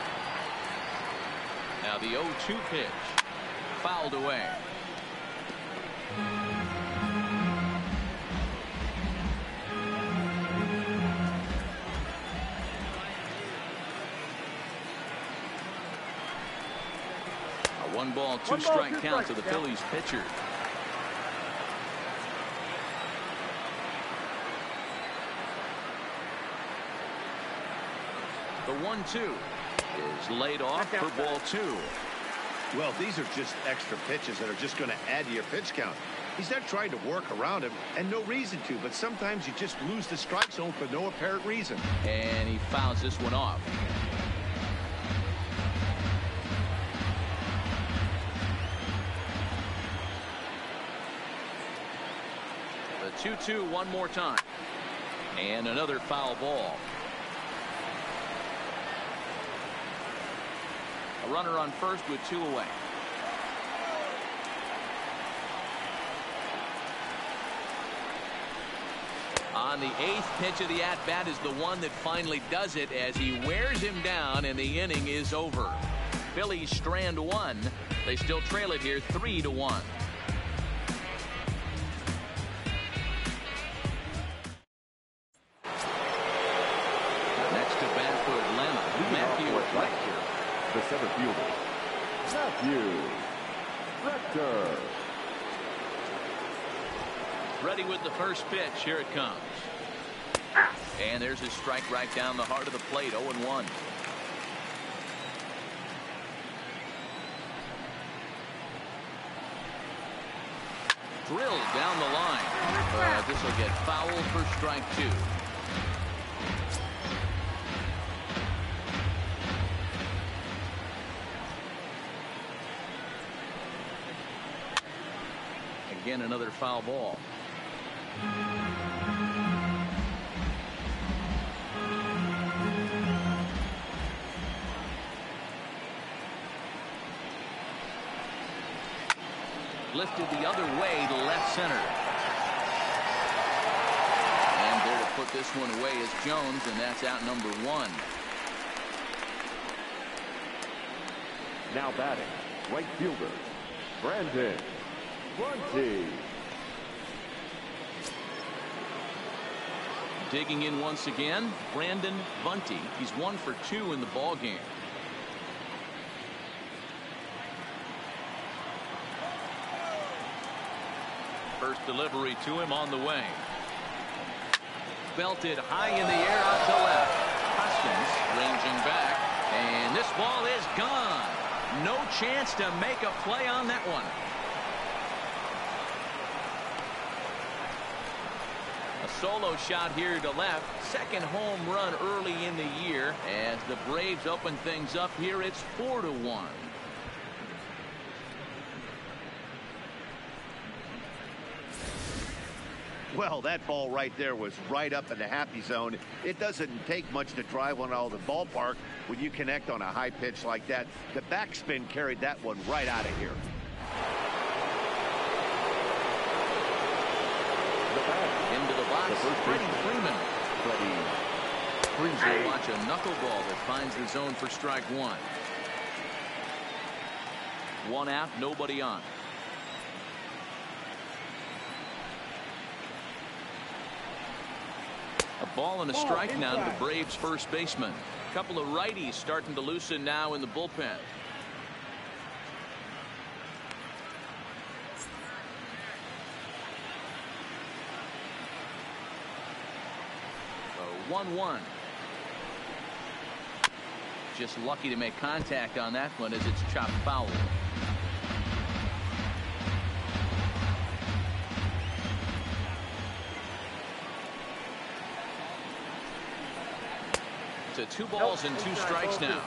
Now the 0-2 pitch. Fouled away. A 1-ball, 2-strike count to the Phillies pitcher. The 1-2 is laid off for ball 2. Well, these are just extra pitches that are just going to add to your pitch count. He's not trying to work around him, and no reason to, but sometimes you just lose the strike zone for no apparent reason. And he fouls this one off. The 2-2 one more time. And another foul ball. A runner on first with 2 away. On the 8th pitch of the at-bat is the one that finally does it as he wears him down and the inning is over. Phillies strand 1. They still trail it here 3-1. Next to bat for Atlanta, Matthew Rector. The center fielder, Matthew Rector. Ready with the first pitch. Here it comes. And there's his strike right down the heart of the plate. 0-1. Drilled down the line. This will get foul for strike 2. Again, another foul ball. Lifted the other way to left center. And there to put this one away is Jones, and that's out number 1. Now batting, right fielder, Brandon Bunty. Digging in once again, Brandon Bunty. He's 1 for 2 in the ball game. First delivery to him on the way. Belted high in the air out to left. Hoskins ranging back, and this ball is gone. No chance to make a play on that one. A solo shot here to left. Second home run early in the year. As the Braves open things up here, it's 4-1. Well, that ball right there was right up in the happy zone. It doesn't take much to drive one out of the ballpark when you connect on a high pitch like that. The backspin carried that one right out of here. Into the box, Freddie Freeman. Freeman will watch a knuckleball that finds the zone for strike 1. 1 out, nobody on. A ball and a strike now to the Braves first baseman. A couple of righties starting to loosen now in the bullpen. 1-1. Just lucky to make contact on that one as it's chopped foul. To 2 balls and 2 strikes now.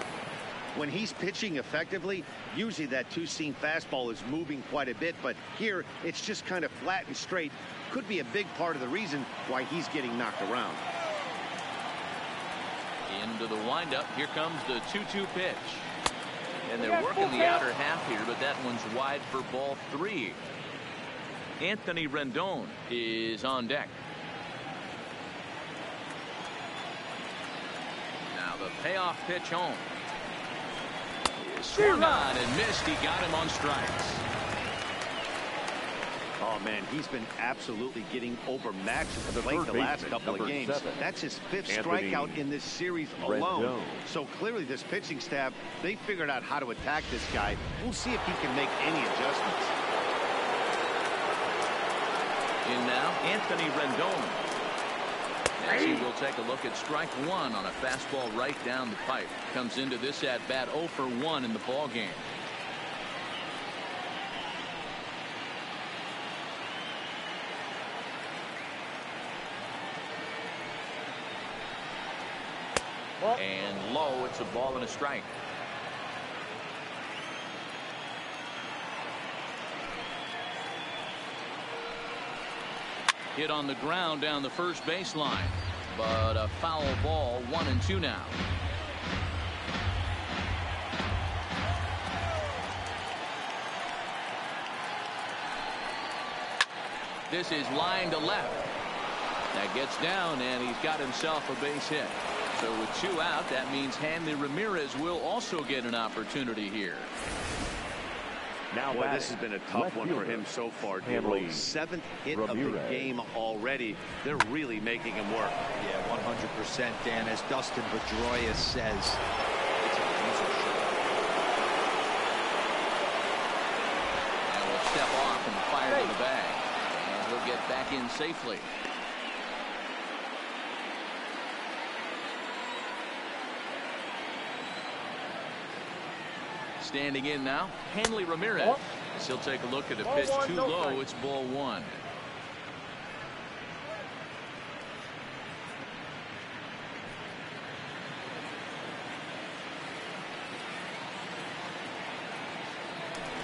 When he's pitching effectively, usually that two-seam fastball is moving quite a bit, but here it's just kind of flat and straight. Could be a big part of the reason why he's getting knocked around. Into the windup. Here comes the 2-2 pitch. And they're working the outer half here, but that one's wide for ball 3. Anthony Rendon is on deck. Now the payoff pitch home. Swung on and missed. He got him on strikes. Oh, man, he's been absolutely getting overmatched at the plate the last couple of games. That's his 5th strikeout in this series alone. So clearly this pitching staff, they figured out how to attack this guy. We'll see if he can make any adjustments. In now, Anthony Rendon. As he will take a look at strike 1 on a fastball right down the pipe. Comes into this at bat 0 for 1 in the ball game. And low, it's a ball and a strike. Hit on the ground down the first baseline, but a foul ball. 1-2 now. This is line to left. That gets down, and he's got himself a base hit. So with 2 out, that means Hanley Ramirez will also get an opportunity here. Now, boy, this has been a tough one for him so far. 7th hit of the game already. They're really making him work. Yeah, 100%, Dan. As Dustin Pedroia says, it's a laser shot. And will step off and fire to the bag. And he'll get back in safely. Standing in now, Hanley Ramirez. He'll take a look at a pitch too low. It's ball 1.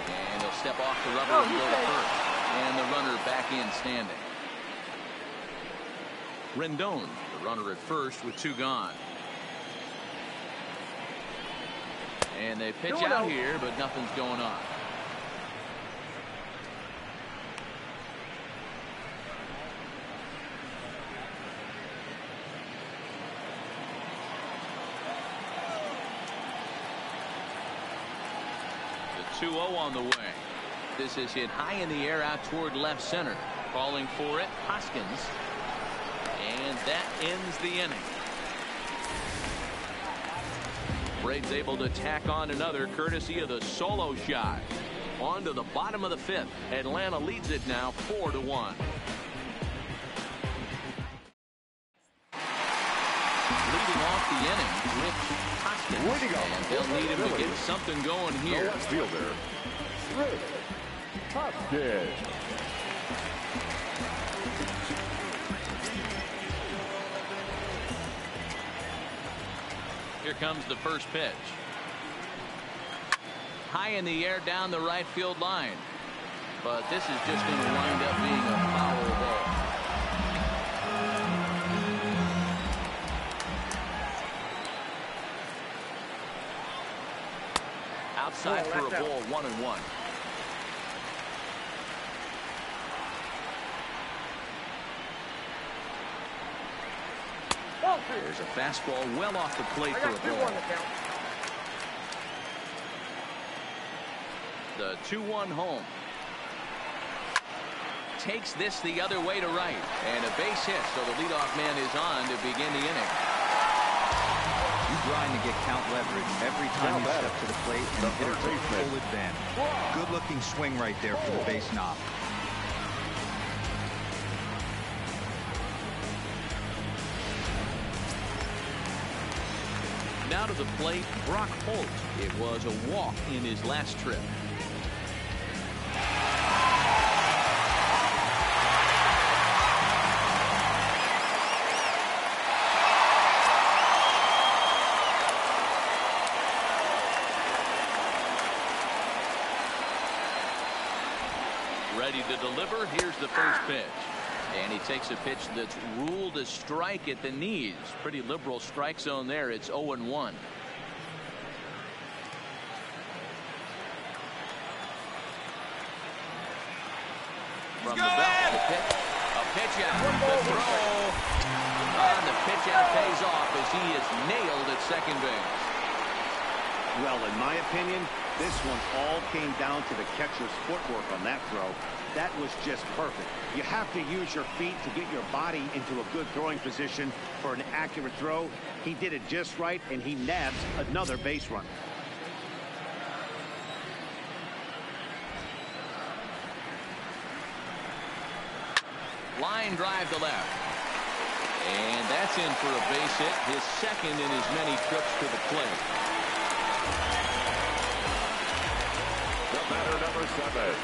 And he'll step off the rubber and go to first. And the runner back in standing. Rendon, the runner at first with 2 gone. And they pitch out here, but nothing's going on. The 2-0 on the way. This is hit high in the air out toward left center. Calling for it, Hoskins. And that ends the inning. Braves able to tack on another courtesy of the solo shot. On to the bottom of the 5th. Atlanta leads it now 4-1. Leading off the inning with Hoskins. Way to go. And they'll need him to get something going here. Left fielder, Rick Hoskins. Here comes the first pitch. High in the air down the right field line. But this is just going to wind up being a foul ball. Outside for a ball, 1-1. There's a fastball well off the plate for a ball. The 2-1 home. Takes this the other way to right. And a base hit, so the leadoff man is on to begin the inning. You're trying to get count leverage every time you step to the plate, and the hitter took full advantage. Good-looking swing right there for the base knob. to the plate, Brock Holt. It was a walk in his last trip. Ready to deliver. Here's the first pitch. And he takes a pitch that's ruled a strike at the knees. Pretty liberal strike zone there. It's 0-1. From the belt, the pitch. A pitch out. The throw. And the pitch out pays off as he is nailed at second base. Well, in my opinion, this one all came down to the catcher's footwork on that throw. That was just perfect. You have to use your feet to get your body into a good throwing position for an accurate throw. He did it just right, and he nabs another base run. Line drive to left. And that's in for a base hit, his second in as many trips to the plate. The batter, number 7.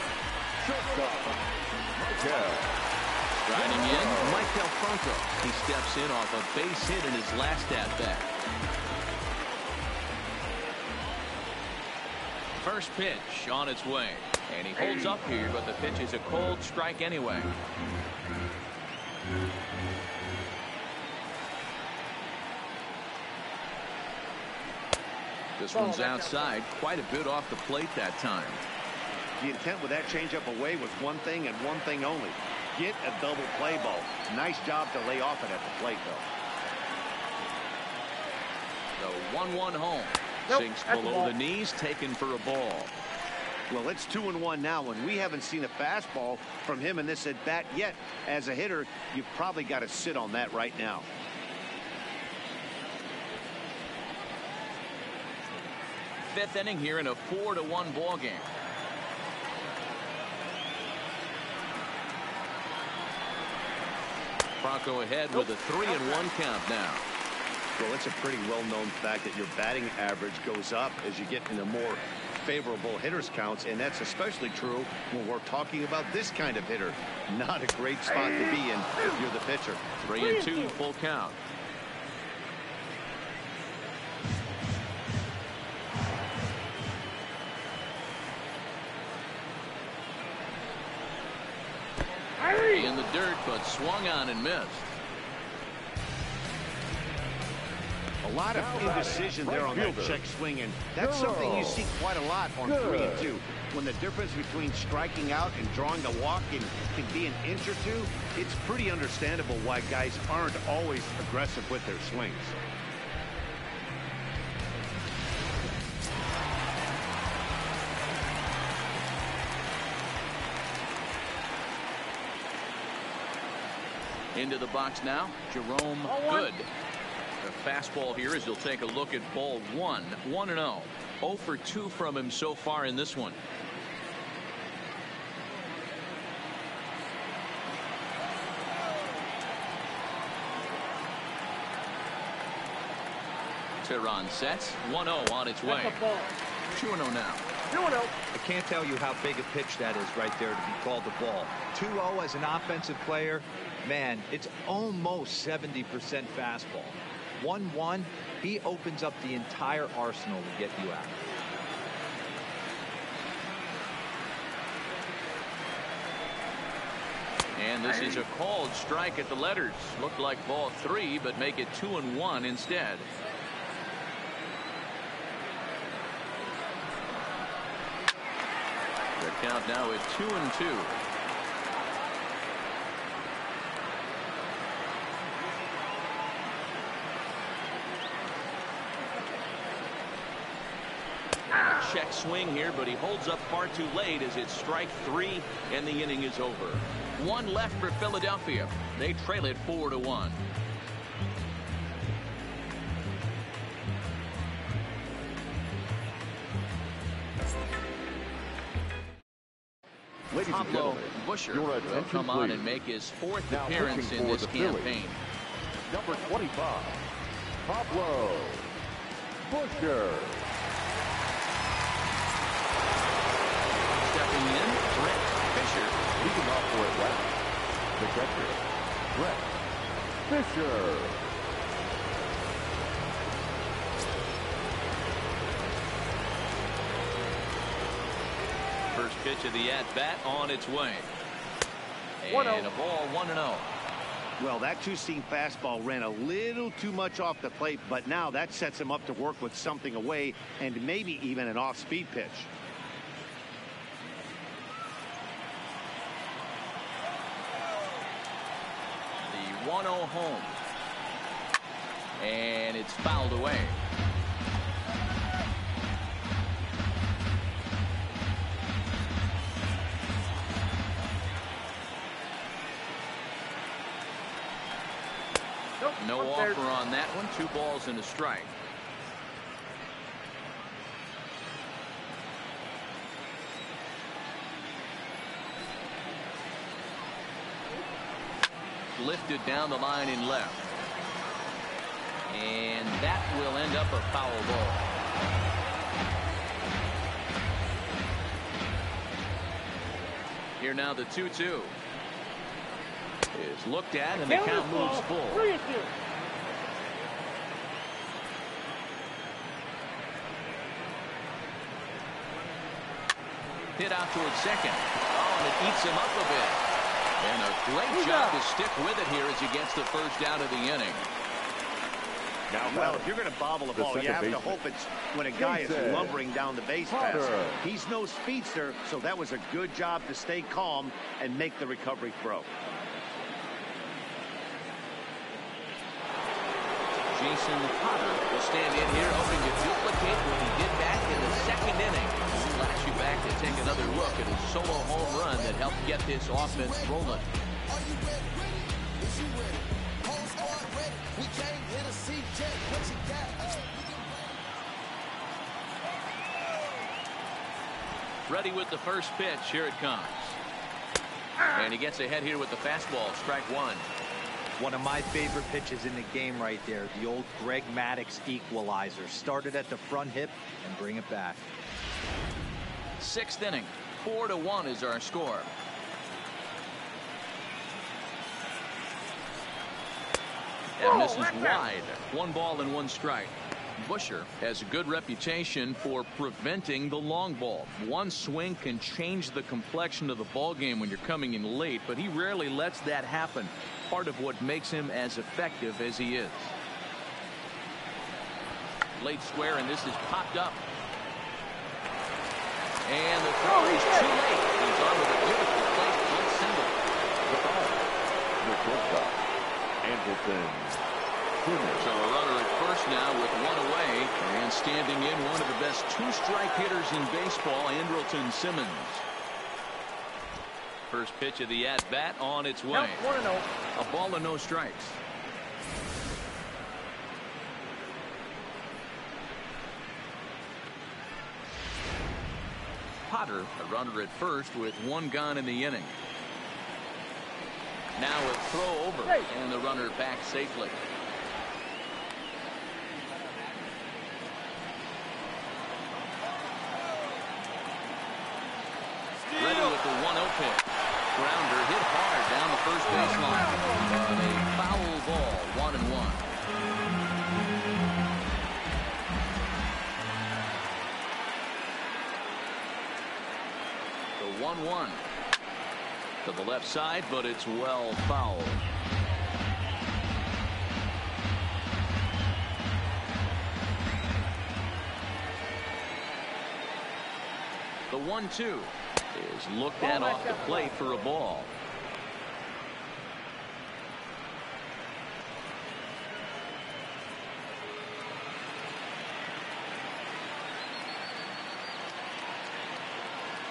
Shortstop, Michael. Riding in, Michael Franco. He steps in off a base hit in his last at-bat. First pitch on its way. And he holds up here, but the pitch is a cold strike anyway. This one's outside, quite a bit off the plate that time. The intent with that changeup away was one thing and one thing only. Get a double play ball. Nice job to lay off it at the plate, though. The 1-1 home. Nope, Sinks that's below the knees, taken for a ball. Well, it's 2-1 now, and we haven't seen a fastball from him in this at-bat yet. As a hitter, you've probably got to sit on that right now. Fifth inning here in a 4-1 ball game. Franco ahead with a 3-1 count now. Well, it's a pretty well-known fact that your batting average goes up as you get into more favorable hitters counts, and that's especially true when we're talking about this kind of hitter. Not a great spot to be in if you're the pitcher. 3-2 full count. In the dirt, but swung on and missed. A lot of indecision there on that check swing, and that's something you see quite a lot on 3-2. When the difference between striking out and drawing a walk can be an inch or two, it's pretty understandable why guys aren't always aggressive with their swings. Into the box now, Jerome Good. The fastball here as he'll take a look at ball 1. 1-0. 0 for 2 from him so far in this one. Tehran sets. 1-0 on its way. 2-0 now. 2-0. I can't tell you how big a pitch that is right there to be called a ball. 2-0 as an offensive player, man, it's almost 70% fastball. 1-1, he opens up the entire arsenal to get you out. And this is a called strike at the letters. Looked like ball 3, but make it 2-1 instead. The count now at 2-2. Check swing here, but he holds up far too late as it's strike 3 and the inning is over. 1 left for Philadelphia. They trail it 4-1. Ladies and Pablo gentlemen, Busher your will attention, come on please. and make his 4th Now appearance pitching in for this the Phillies, campaign. number 25, Pablo Busher. Stepping in, Brett Fisher. Leading off for Atlanta, the catcher, Brett Fisher. First pitch of the at-bat on its way. 1-0. And a ball 1-0. Well, that two-seam fastball ran a little too much off the plate, but now that sets him up to work with something away and maybe even an off-speed pitch. The 1-0 home. And it's fouled away. No offer on that one. 2 balls and a strike. Lifted down the line in left. And that will end up a foul ball. Here now the 2-2. Is looked at and the count moves full. 3-2. Hit out towards second. Oh, and it eats him up a bit. And a great job to stick with it here as he gets the first out of the inning. Now, well, if you're going to bobble the ball, you have to hope it's when a guy is lumbering down the base pass. He's no speedster, so that was a good job to stay calm and make the recovery throw. Jason Potter will stand in here hoping to duplicate what he did back in the second inning. We'll flash you back to take another look at his solo home run that helped get this offense rolling. Ready with the first pitch. Here it comes. And he gets ahead here with the fastball. Strike 1. One of my favorite pitches in the game right there. The old Greg Maddux equalizer. Started at the front hip and bring it back. 6th inning. 4-1 is our score. And this is wide. 1 ball and 1 strike. Busher has a good reputation for preventing the long ball. One swing can change the complexion of the ball game when you're coming in late, but he rarely lets that happen. Part of what makes him as effective as he is. Late square, and this is popped up. And the throw is too late. He's on with a beautiful place one single. The ball. The shortstop, Anderson. So a runner at first now with 1 away, and standing in one of the best 2-strike hitters in baseball, Andrelton Simmons. First pitch of the at-bat on its way. 1-0. A ball and no strikes. Potter, a runner at first with 1 gone in the inning. Now a throw over, and the runner back safely. Ready with the 1-0 pitch. Grounder hit hard down the first baseline. And a foul ball, 1-1. The 1-1 to the left side, but it's well fouled. The 1-2 is looked at off the plate for a ball.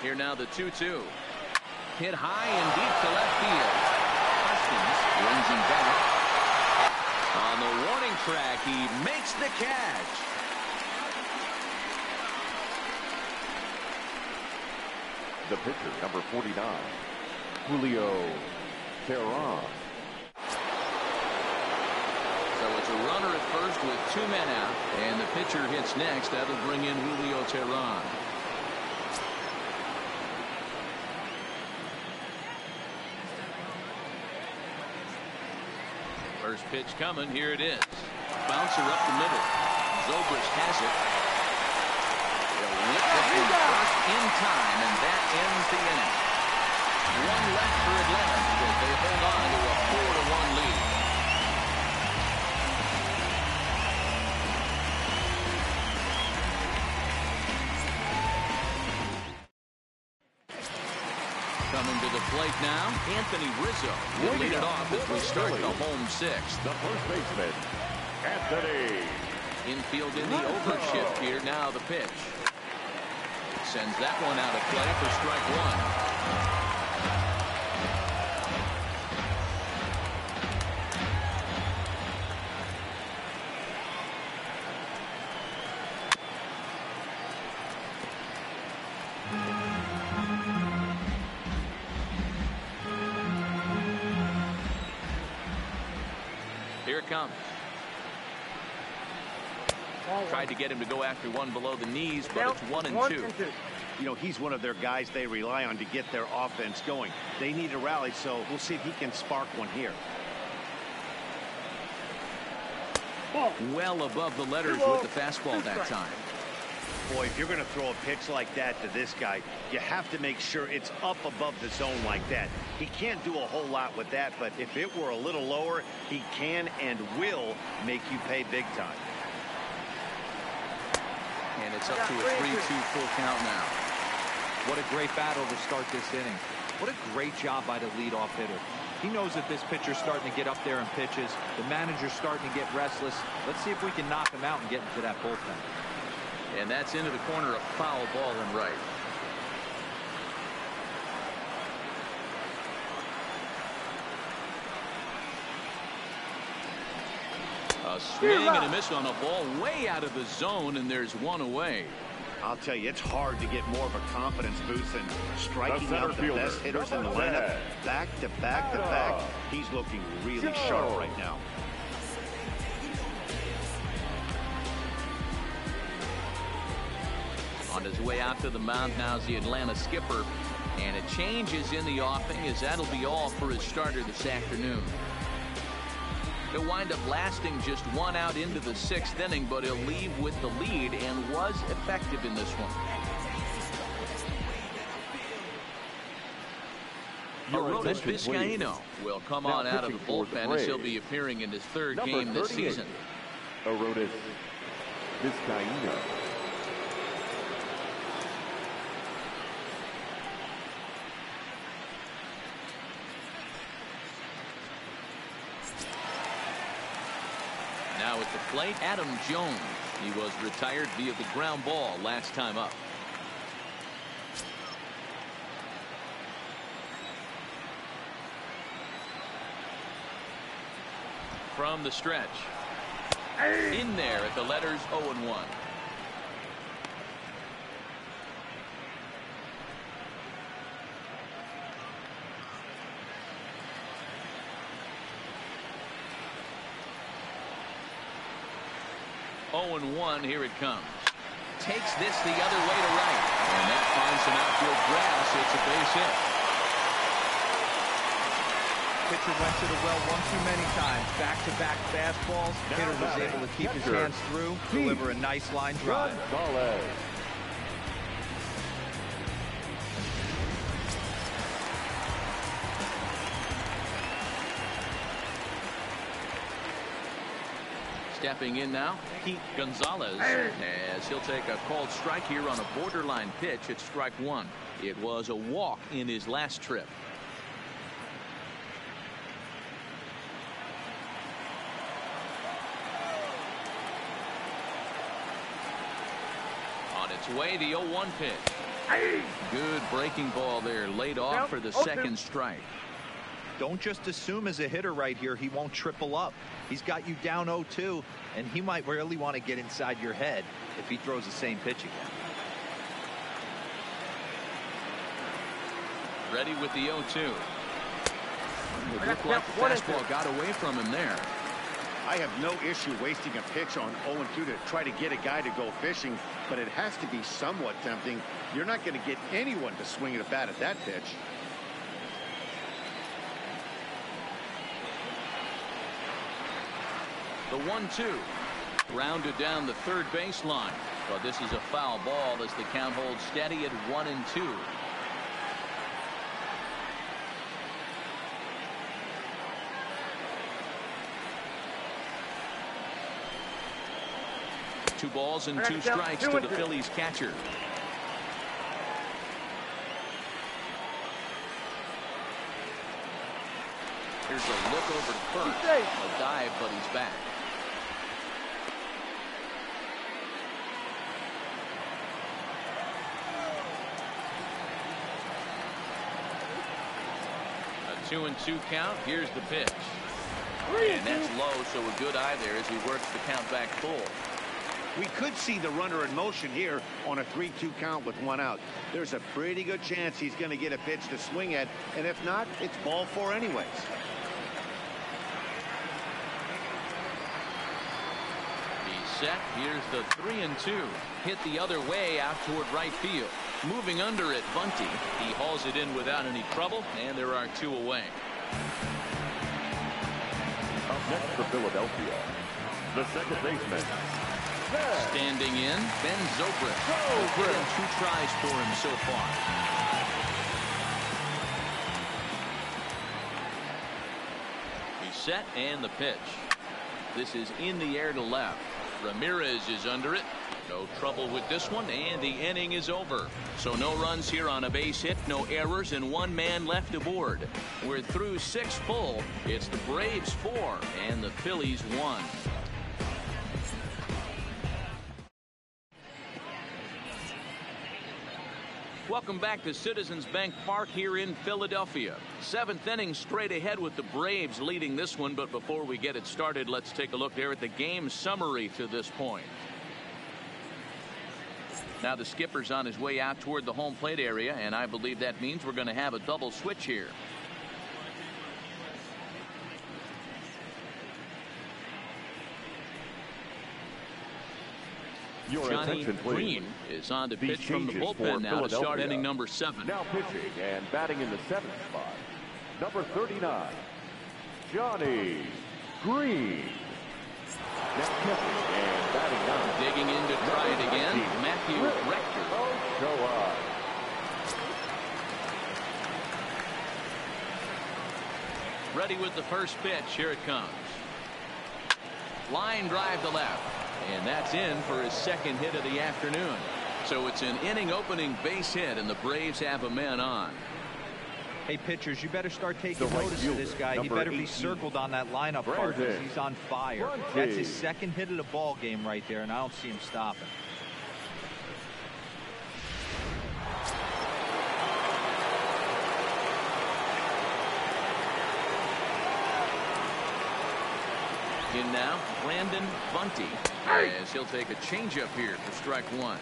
Here now the 2-2. Hit high and deep to left field. Hoskins runs him back. On the warning track, he makes the catch. The pitcher, number 49, Julio Teheran. So So it's a runner at first with 2 men out, and the pitcher hits next. That'll bring in Julio Teheran. First pitch coming. Here it is. Bouncer up the middle. Zobrist has it. They'll lift it in first in time, and that ends the inning. One left for Atlanta as they hold on to a 4-1 lead. Coming to the plate now, Anthony Rizzo will lead it off as we start the home sixth. The first baseman, Anthony. Infield in the overshift here. Now the pitch. Sends that one out of play for strike one. Here it comes. Tried to get him to go after one below the knees, but it's 1-2. You know, he's one of their guys they rely on to get their offense going. They need a rally, so we'll see if he can spark one here. Well above the letters with the fastball that time. Boy, if you're going to throw a pitch like that to this guy, you have to make sure it's up above the zone like that. He can't do a whole lot with that, but if it were a little lower, he can and will make you pay big time. And it's up to a 3-2 full count now. What a great battle to start this inning. What a great job by the leadoff hitter. He knows that this pitcher's starting to get up there in pitches. The manager's starting to get restless. Let's see if we can knock him out and get into that bullpen. And that's into the corner, a foul ball and right. A swing and a miss on a ball way out of the zone, and there's one away. I'll tell you, it's hard to get more of a confidence boost than striking out the best hitters in the lineup. Back to back to back. He's looking really sharp right now. On his way out to the mound now is the Atlanta skipper, and a change is in the offing as that'll be all for his starter this afternoon. He'll wind up lasting just 1 out into the 6th inning, but he'll leave with the lead and was effective in this one. Aroldis Vizcaino will come on out of the bullpen as he'll be appearing in his 3rd game this season. Aroldis Vizcaino. Now at the plate, Adam Jones. He was retired via the ground ball last time up. From the stretch. In there at the letters 0-1. Oh-1, here it comes. Takes this the other way to right. And that finds some outfield grass. It's a base hit. Pitcher went to the well one too many times. Back-to-back fastballs. Hitter was able to keep his hands through, deliver a nice line drive. Stepping in now, Pete Gonzalez, as he'll take a called strike here on a borderline pitch at strike 1. It was a walk in his last trip. On its way, the 0-1 pitch. Good breaking ball there, laid off for the 2nd strike. Don't just assume as a hitter right here he won't triple up. He's got you down 0-2, and he might really want to get inside your head if he throws the same pitch again. Ready with the 0-2. It looked like the fastball got away from him there. I have no issue wasting a pitch on 0-2 to try to get a guy to go fishing, but it has to be somewhat tempting. You're not going to get anyone to swing at a bat at that pitch. The 1-2. Grounded down the third baseline. But this is a foul ball as the count holds steady at 1-2. Two balls and two strikes to the Phillies catcher. Here's a look over to first. A dive, but he's back. A 2-2 count. Here's the pitch. And that's low, so a good eye there as he works the count back full. We could see the runner in motion here on a 3-2 count with one out. There's a pretty good chance he's going to get a pitch to swing at, and if not, it's ball four anyways. He's set. Here's the 3-2. Hit the other way out toward right field. Moving under it, Bunty. He hauls it in without any trouble, and there are two away. Up next for Philadelphia, the second baseman. Standing in, Ben Zobrist. Hit in two tries for him so far. He's set, and the pitch. This is in the air to left. Ramirez is under it. No trouble with this one, and the inning is over. So no runs here on a base hit, no errors, and one man left aboard. We're through 6 full. It's the Braves 4 and the Phillies 1. Welcome back to Citizens Bank Park here in Philadelphia. 7th inning straight ahead with the Braves leading this one. But before we get it started, let's take a look there at the game summary to this point. Now the skipper's on his way out toward the home plate area, and I believe that means we're going to have a double switch here. Johnny Green is on to pitch from the bullpen now to start inning number 7. Now pitching and batting in the 7th spot, number 39, Johnny Green. Now pitching and batting 9. Digging in to try it again, Matthew Rector. Go on. Ready with the first pitch. Here it comes. Line drive to left. And that's in for his second hit of the afternoon. So it's an inning opening base hit, and the Braves have a man on. Hey, pitchers, you better start taking notice of this guy. He better be circled on that lineup card because he's on fire. That's his second hit of the ball game right there, and I don't see him stopping. In now, Brandon Bunty, as he'll take a changeup here for strike 1.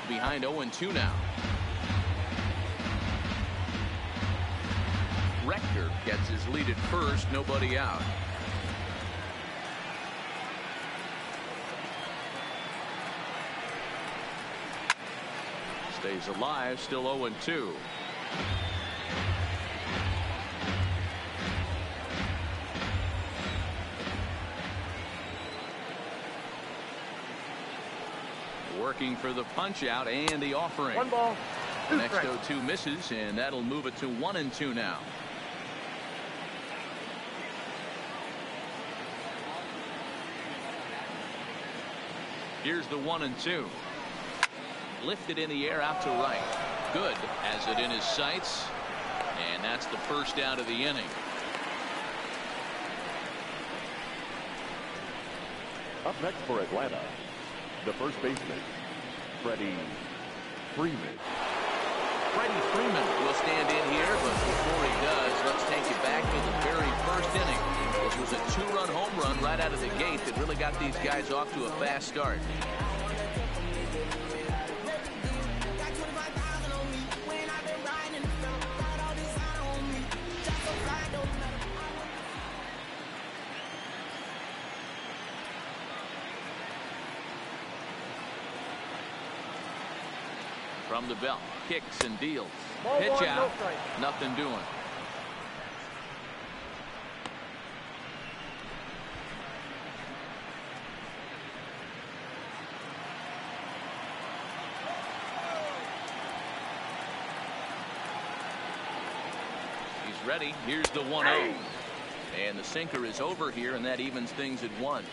Behind 0-2 now. Rector gets his lead at first, nobody out. Stays alive, still 0-2. Working for the punch out and the offering. 1 ball. The next 0-2 misses, and that'll move it to 1-2 now. Here's the 1-2. Lifted in the air out to right. Good. Has it in his sights. And that's the first out of the inning. Up next for Atlanta, the first baseman, Freddie Freeman. Freddie Freeman will stand in here, but before he does, let's take you back to the very first inning. This was a two-run home run right out of the gate that really got these guys off to a fast start. From the belt, kicks and deals. Pitch out, nothing doing. He's ready. Here's the 1-0. And the sinker is over here, and that evens things at 1.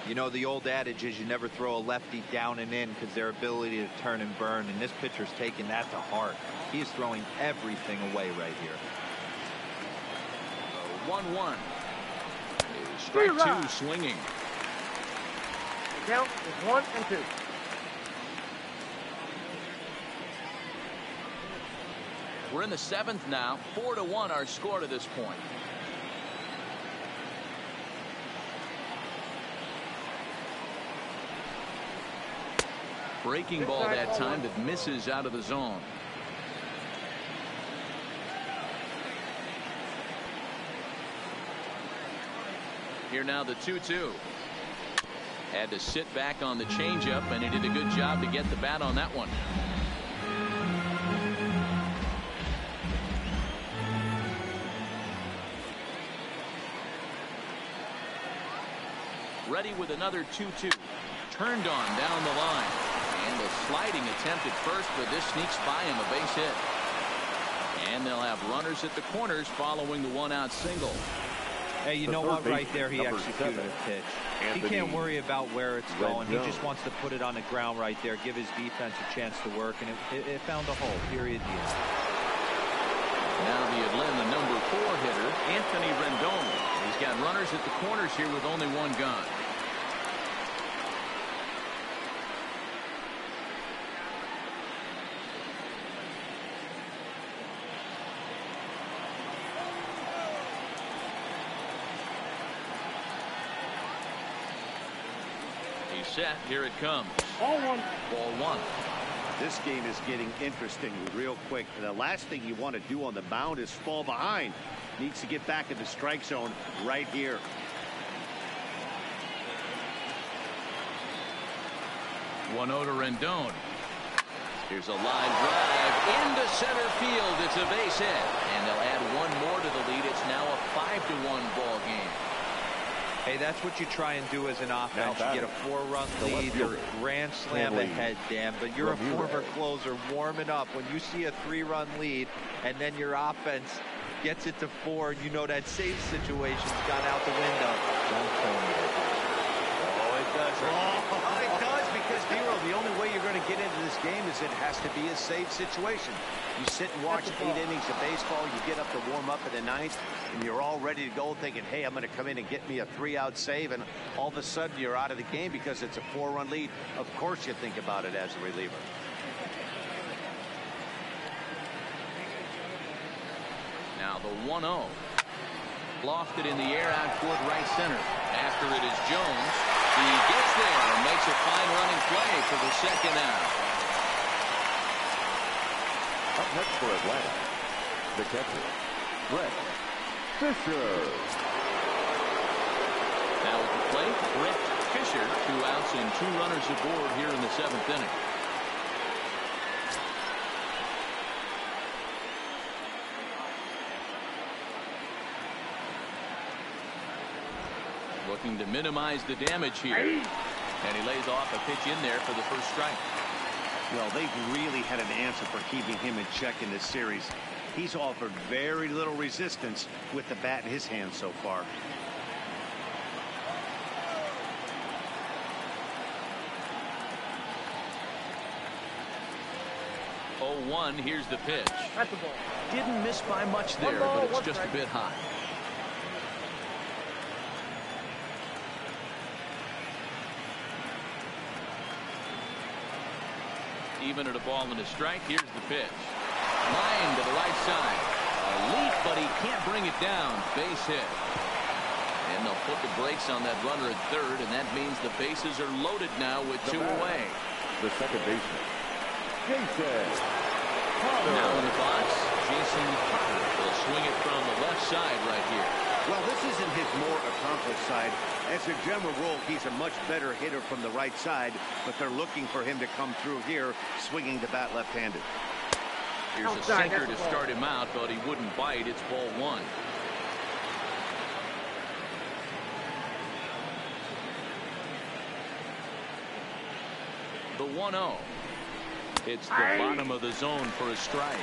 You know, the old adage is you never throw a lefty down and in because their ability to turn and burn, and this pitcher's taking that to heart. He is throwing everything away right here. 1-1. Strike 2 swinging. The count is 1-2. We're in the 7th now. 4-1 our score to this point. Breaking ball that time that misses out of the zone. Here now the 2-2. Had to sit back on the changeup, and he did a good job to get the bat on that one. Ready with another 2-2. Turned on down the line. And a sliding attempt at first, but this sneaks by him, a base hit. And they'll have runners at the corners following the 1-out single. Hey, you know what? Right there, he executed a pitch. He can't worry about where it's going. He just wants to put it on the ground right there, give his defense a chance to work, and it found a hole. Period. The end. Now the Atlanta number 4 hitter, Anthony Rendon. He's got runners at the corners here with only one gun. Set. Here it comes. Ball 1. Ball 1. This game is getting interesting real quick. And the last thing you want to do on the mound is fall behind. Needs to get back in the strike zone right here. One to Rendon. Here's a line drive into center field. It's a base hit, and they'll add one more to the lead. It's now a 5-1 ball game. Hey, that's what you try and do as an offense. You get a 4-run lead, you're grand slam ahead, Dan, but you're a former closer warming up. When you see a 3-run lead and then your offense gets it to 4, you know that save situation's gone out the window. Don't tell me that. Oh, it does. Oh, it does, because, Dero, the only way you're going to get into this game is it has to be a save situation. You sit and watch 8 innings of baseball, you get up to warm up in the 9th, and you're all ready to go thinking, hey, I'm going to come in and get me a 3-out save, and all of a sudden you're out of the game because it's a 4-run lead. Of course you think about it as a reliever. Now the 1-0. Lofted in the air out toward right center. After it is Jones. He gets there and makes a fine running play for the 2nd out. Up next for Atlanta, the catcher, Brett Fisher. Now at the plate, Brett Fisher, 2 outs and 2 runners aboard here in the 7th inning. Looking to minimize the damage here. And he lays off a pitch in there for the first strike. Well, they've really had an answer for keeping him in check in this series. He's offered very little resistance with the bat in his hand so far. Oh, 1. Here's the pitch. That's the ball. Didn't miss by much there, but it's just a bit high. Even at a ball and a strike, here's the pitch. Line to the right side. A leap, but he can't bring it down. Base hit. And they'll put the brakes on that runner at third, and that means the bases are loaded now with two away. The second baseman, Jason. Now in the box, Jason Potter will swing it from the left side right here. Well, this isn't his more accomplished side. As a general rule, he's a much better hitter from the right side, but they're looking for him to come through here, swinging the bat left-handed. Here's a sinker to start him out, but he wouldn't bite. It's ball one. The 1-0. It's the bottom of the zone for a strike.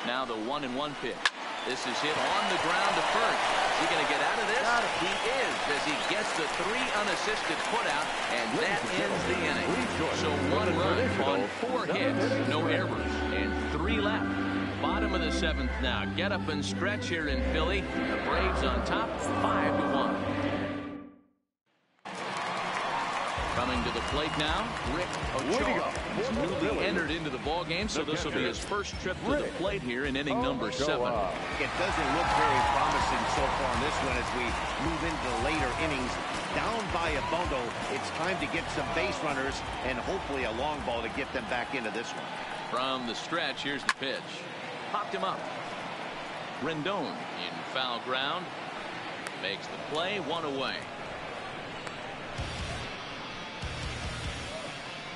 Now the 1-1 pitch. This is hit on the ground to first. Is he going to get out of this? He is, as he gets the 3 unassisted putout, and that ends the inning. So 1 run on 4 hits, no errors, and 3 left. Bottom of the 7th now. Get up and stretch here in Philly. The Braves on top, 5-1. Coming to the plate now, Rick Ochoa. He's newly entered into the ball game, so this will be his first trip to the plate here in inning number 7. It doesn't look very promising so far on this one as we move into the later innings. Down by a bundle, it's time to get some base runners and hopefully a long ball to get them back into this one. From the stretch, here's the pitch. Popped him up. Rendon in foul ground. Makes the play, 1 away.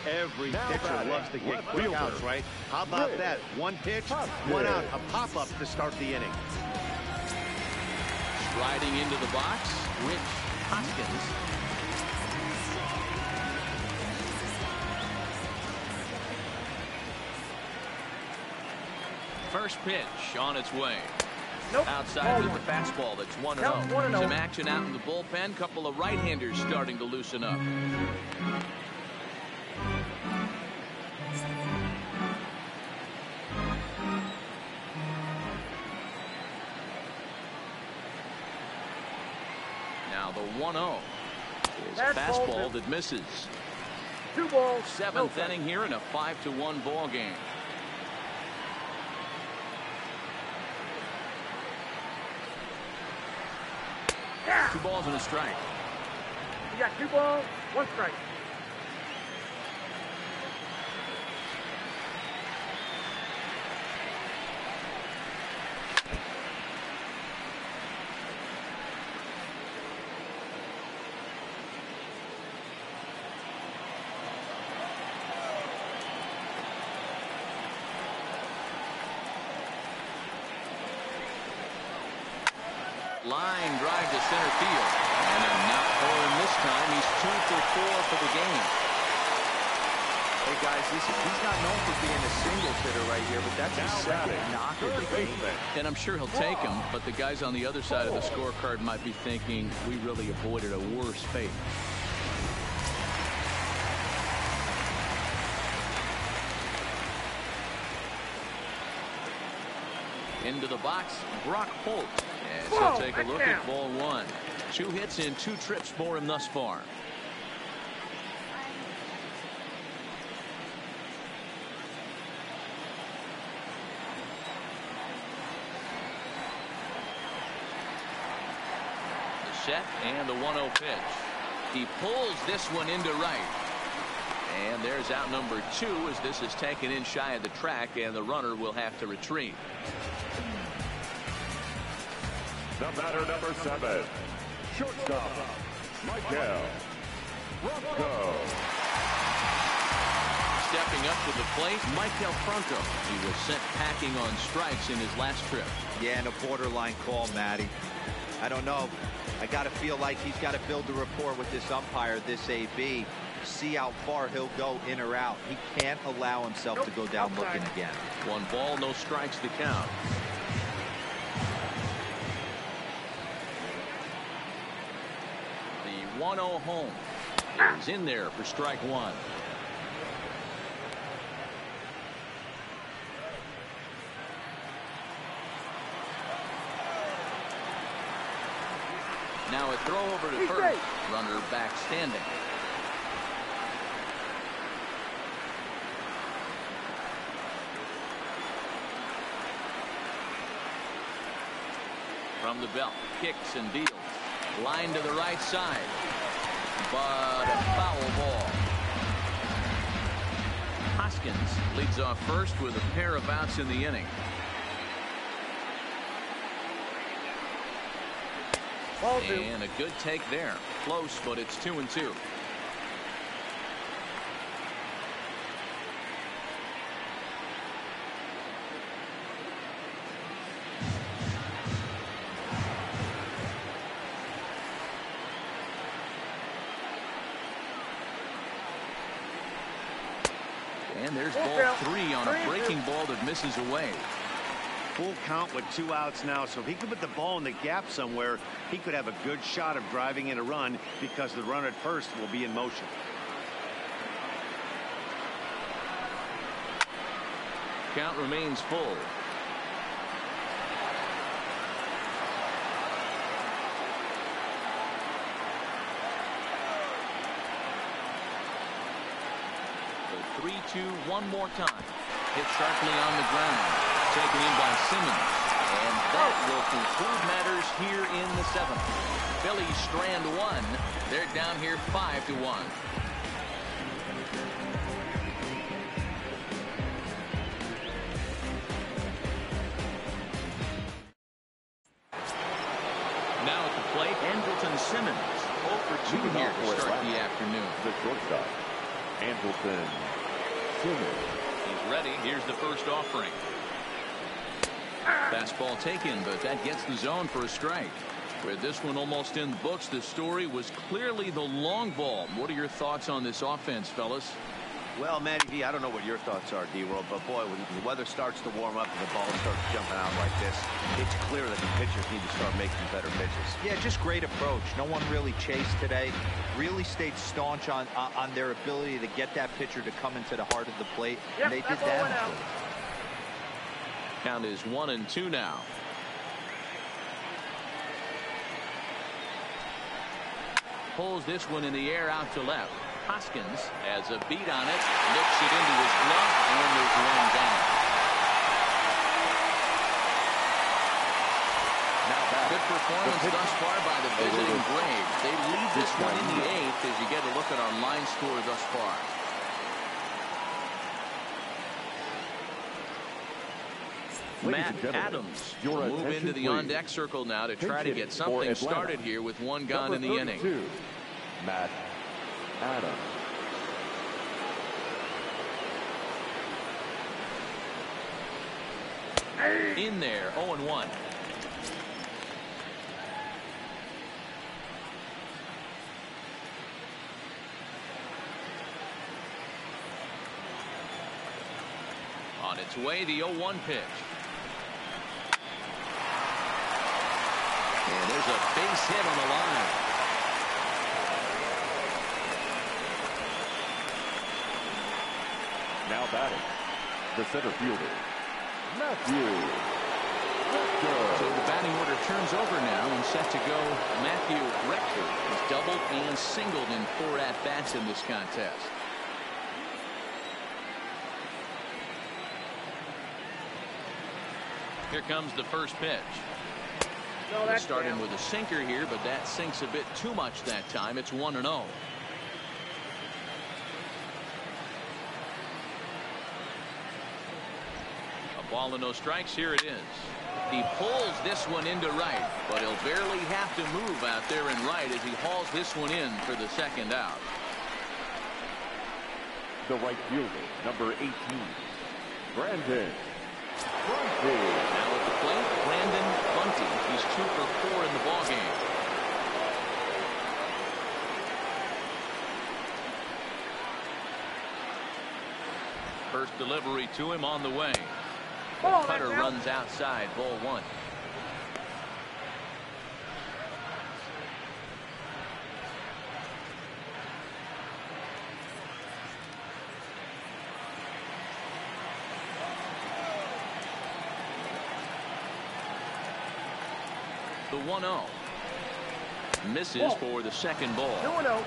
Every pitcher loves to get quick outs, right? How about that? 1 pitch, 1 out, a pop-up to start the inning. Striding into the box, Rich Hoskins. First pitch on its way. Outside with the fastball. That's 1-0. Some action out in the bullpen. Couple of right-handers starting to loosen up. Now the 1-0 is a fastball that misses. 2 balls. 7th inning here in a 5-1 ball game. Yeah. 2 balls and a strike. You got 2 balls, 1 strike. Line drive to center field. And a knock for him this time. He's 2 for 4 for the game. Hey guys, he's not known for being a singles hitter right here, but that's his second knock of the game. And I'm sure he'll take him, but the guys on the other side of the scorecard might be thinking we really avoided a worse fate. Into the box, Brock Holt. As he'll take a look at ball 1. 2 hits in 2 trips for him thus far. The set and the 1-0 pitch. He pulls this one into right. And there's out number 2 as this is taken in shy of the track, and the runner will have to retreat. The batter, number 7, shortstop, Michael Franco. Stepping up to the plate, Michael Franco. He was sent packing on strikes in his last trip. Yeah, and a borderline call, Matty. I don't know. I got to feel like he's got to build a rapport with this umpire, this AB. See how far he'll go in or out. He can't allow himself to go down looking again. 1 ball, no strikes to count. The 1-0 home is in there for strike 1. throw over to first. Runner back standing. From the belt, kicks and deals. Line to the right side. But a foul ball. Hoskins leads off first with a pair of outs in the inning. And a good take there. Close, but it's 2-2. And there's ball 3 on a breaking ball that misses away. Full count with 2 outs now, so if he could put the ball in the gap somewhere, he could have a good shot of driving in a run because the runner at first will be in motion. Count remains full. The 3-2 one more time. Hit sharply on the ground. Taken in by Simmons. And that will conclude matters here in the 7th. Phillies strand 1. They're down here 5-1. Now at the plate, Andrelton Simmons. 0 for 2 here to start the afternoon. The shortstop, Andrelton Simmons. He's ready. Here's the first offering. Fastball taken, but that gets the zone for a strike. With this one almost in the books, the story was clearly the long ball. What are your thoughts on this offense, fellas? Well, Matty V, I don't know what your thoughts are, D-World, but boy, when the weather starts to warm up and the ball starts jumping out like this, it's clear that the pitchers need to start making better pitches. Yeah, just great approach. No one really chased today. Really stayed staunch on their ability to get that pitcher to come into the heart of the plate. And they did that. Count is 1-2 now. Pulls this one in the air out to left. Hoskins has a beat on it, looks it into his glove, and there's one down. Now back. Good performance thus far by the visiting Braves. They lead this one in the 8th as you get a look at our line score thus far. Matt Adams will move into the on-deck circle now to try to get something started here with one gone in the inning. Matt Adams. In there, 0-1. On its way, the 0-1 pitch. And there's a base hit on the line. Now batting, the center fielder, Matthew. So the batting order turns over now and set to go. Matthew Rector has doubled and singled in 4 at-bats in this contest. Here comes the first pitch. Starting with a sinker here, but that sinks a bit too much that time. It's 1-0. A ball and no strikes. Here it is. He pulls this one into right, but he'll barely have to move out there in right as he hauls this one in for the second out. The right fielder, number 18, Brandon. Now at the plate, Brandon Bunty. He's 2 for 4 in the ballgame. First delivery to him on the way. The cutter runs outside, ball 1. The 1-0. Misses for the second ball. 2-0.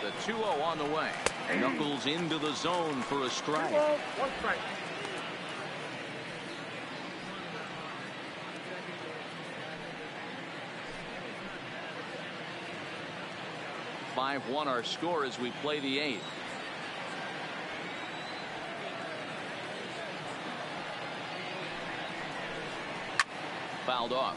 The 2-0 on the way. Knuckles into the zone for a strike. 2 balls, 1 strike. (5-1) our score as we play the 8th. Fouled off.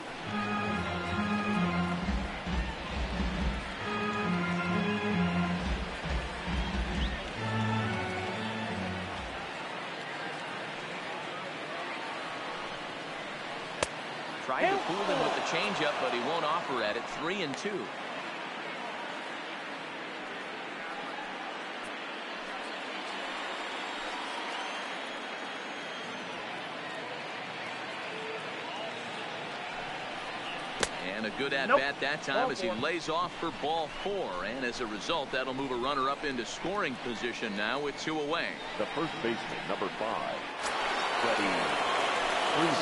Tried to fool him with the changeup, but he won't offer at it. 3-2. And a good at-bat that time as he lays off for ball 4. And as a result, that'll move a runner up into scoring position now with 2 away. The first baseman, number 5, Freddie.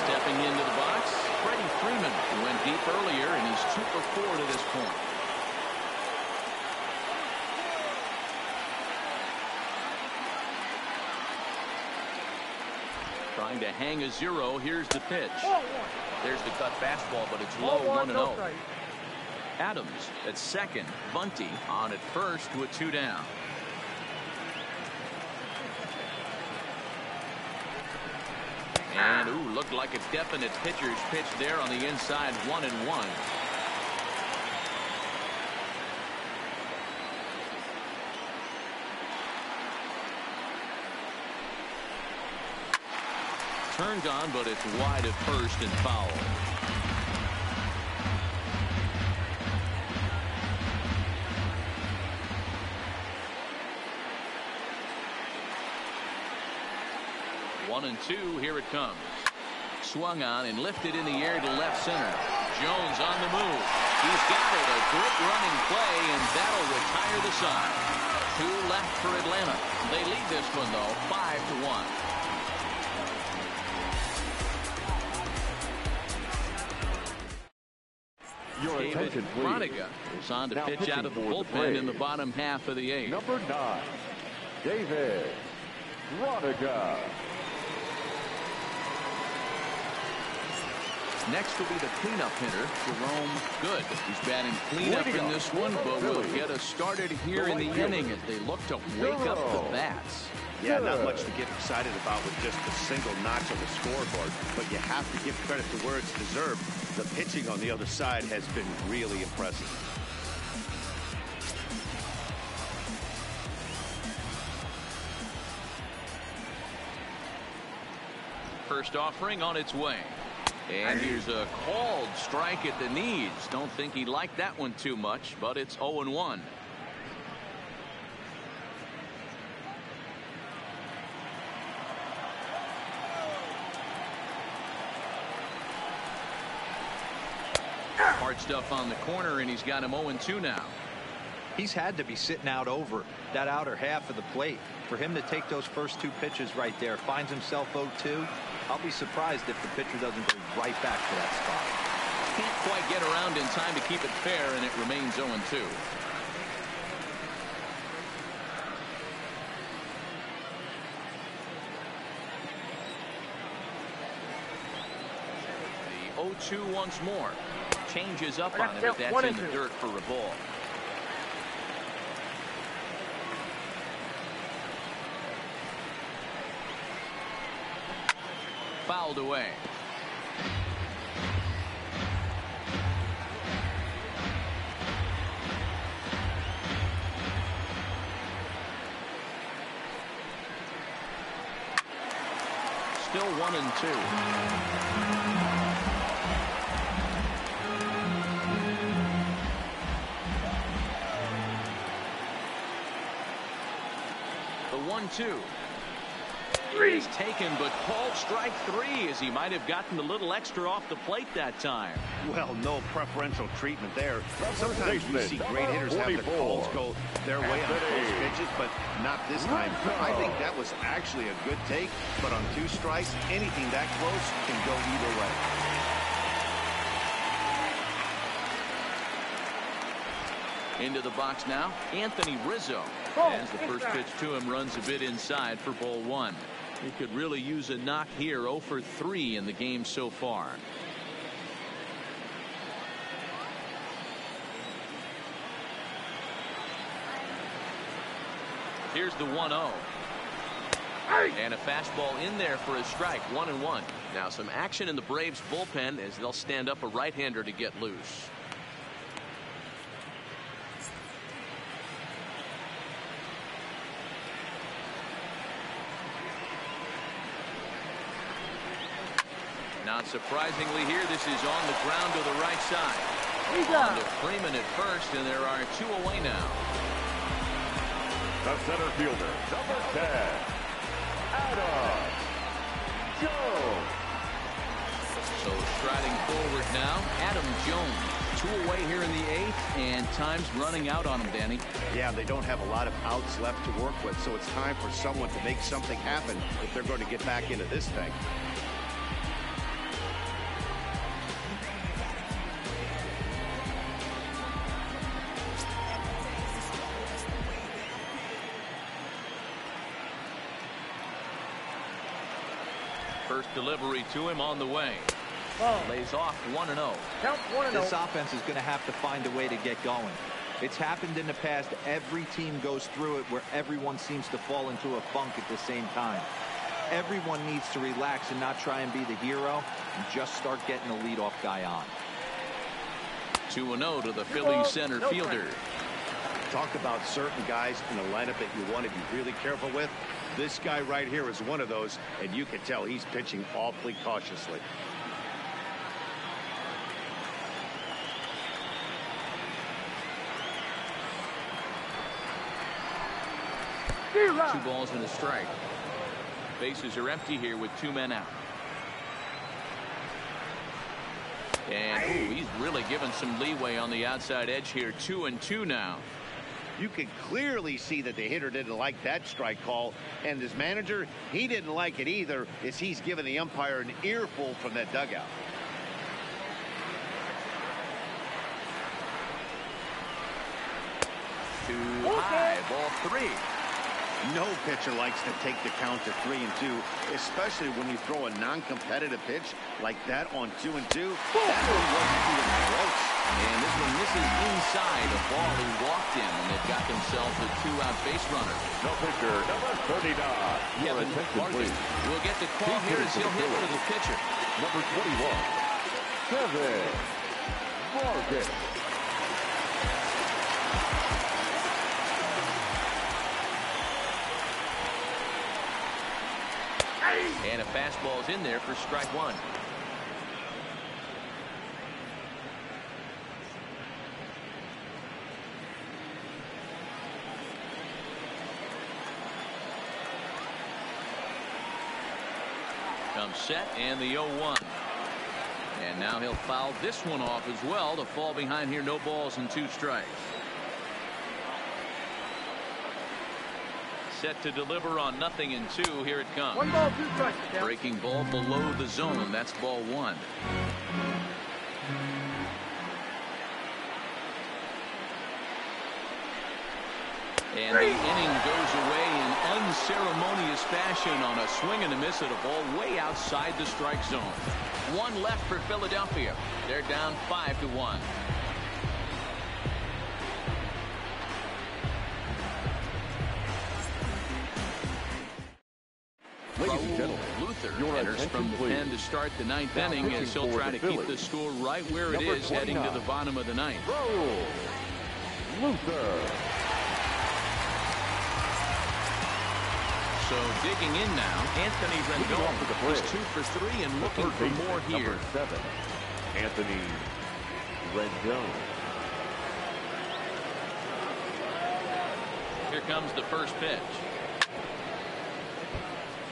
Stepping into the box, Freddie Freeman, who went deep earlier, and he's 2 for 4 to this point. Trying to hang a 0. Here's the pitch. There's the cut fastball, but it's low, 1-0. Adams at second. Bunty on at first with 2 down. And looked like a definite pitcher's pitch there on the inside. 1-1. Turned on, but it's wide at first and foul. One and 2, here it comes. Swung on and lifted in the air to left center. Jones on the move. He's got it. A great running play, and that'll retire the side. 2 left for Atlanta. They lead this one, though, 5-1. David Broniga is on to Now pitch out of the bullpen in the bottom half of the 8th. Number 9, David Broniga. Next will be the cleanup hitter, Jerome Good. He's batting cleanup in this one, but will get us started here in the inning as they look to wake up the bats. Yeah, not much to get excited about with just a single notch on the scoreboard, but you have to give credit to where it's deserved. The pitching on the other side has been really impressive. First offering on its way. And here's a called strike at the knees. Don't think he liked that one too much, but it's 0-1. Hard stuff on the corner, and he's got him 0-2 now. He's had to be sitting out over that outer half of the plate. For him to take those first 2 pitches right there, finds himself 0-2. I'll be surprised if the pitcher doesn't go right back to that spot. Can't quite get around in time to keep it fair, and it remains 0-2. The 0-2 once more. Changes up on him, but that's in the dirt for a ball. Fouled away. Still 1-2. The 1-2. is taken, but called strike 3 as he might have gotten a little extra off the plate that time. Well, no preferential treatment there. Sometimes you see great hitters have their calls go their way on close pitches, but not this time. I think that was actually a good take, but on 2 strikes, anything that close can go either way. Into the box now, Anthony Rizzo. As the first pitch to him runs a bit inside for ball 1. He could really use a knock here. 0 for 3 in the game so far. Here's the 1-0. And a fastball in there for a strike. 1-1. Now some action in the Braves bullpen as they'll stand up a right-hander to get loose. Not surprisingly here, this is on the ground to the right side. On to Freeman at first, and there are 2 away now. The center fielder, number 10, Adam Jones. So striding forward now, Adam Jones. 2 away here in the 8th, and time's running out on him, Danny. Yeah, they don't have a lot of outs left to work with, so it's time for someone to make something happen if they're going to get back into this thing. First delivery to him on the way. Lays off 1-0. Count 1-0. This offense is going to have to find a way to get going. It's happened in the past. Every team goes through it where everyone seems to fall into a funk at the same time. Everyone needs to relax and not try and be the hero and just start getting the leadoff guy on. 2-0 to the Phillies center fielder. Talk about certain guys in the lineup that you want to be really careful with. This guy right here is one of those, and you can tell he's pitching awfully cautiously. Two balls and a strike. Bases are empty here with 2 men out. And he's really given some leeway on the outside edge here. 2-2 now. You can clearly see that the hitter didn't like that strike call, and his manager, he didn't like it either, as he's given the umpire an earful from that dugout. Too high, ball 3. No pitcher likes to take the count to 3-2, especially when you throw a non-competitive pitch like that on 2-2. That one wasn't even close. And this one misses inside a ball he walked in, and they've got themselves a 2-out base runner. No pitcher, number 39. Kevin Morgan will get the call here as he'll hit for the pitcher. Number 21, Kevin Morgan. And a fastball's in there for strike 1. Comes set and the 0-1. And now he'll foul this one off as well to fall behind here. No balls and 2 strikes. Set to deliver on 0-2. Here it comes. 1 ball, 2 strikes. Breaking ball below the zone. That's ball 1. And the inning goes away in unceremonious fashion on a swing and a miss at a ball way outside the strike zone. 1 left for Philadelphia. They're down 5-1. Ladies and gentlemen, Luther your enters from the attention, pen to start the 9th inning as he'll try to keep the score right where it is heading to the bottom of the 9th. Roll. Luther. So digging in now, Anthony Rendon is 2 for 3 and looking for more here. Number 7, Anthony Rendon. Here comes the first pitch.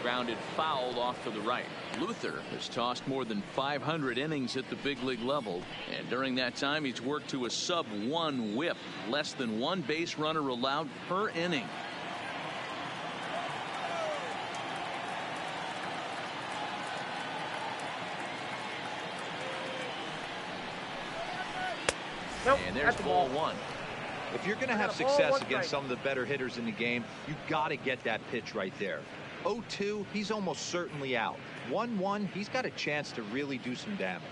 Grounded foul off to the right. Luther has tossed more than 500 innings at the big league level, and during that time he's worked to a sub-1 whip, less than one base runner allowed per inning. And there's ball one. If you're going to have success against some of the better hitters in the game, you got to get that pitch right there. 0-2, he's almost certainly out. 1-1, he's got a chance to really do some damage.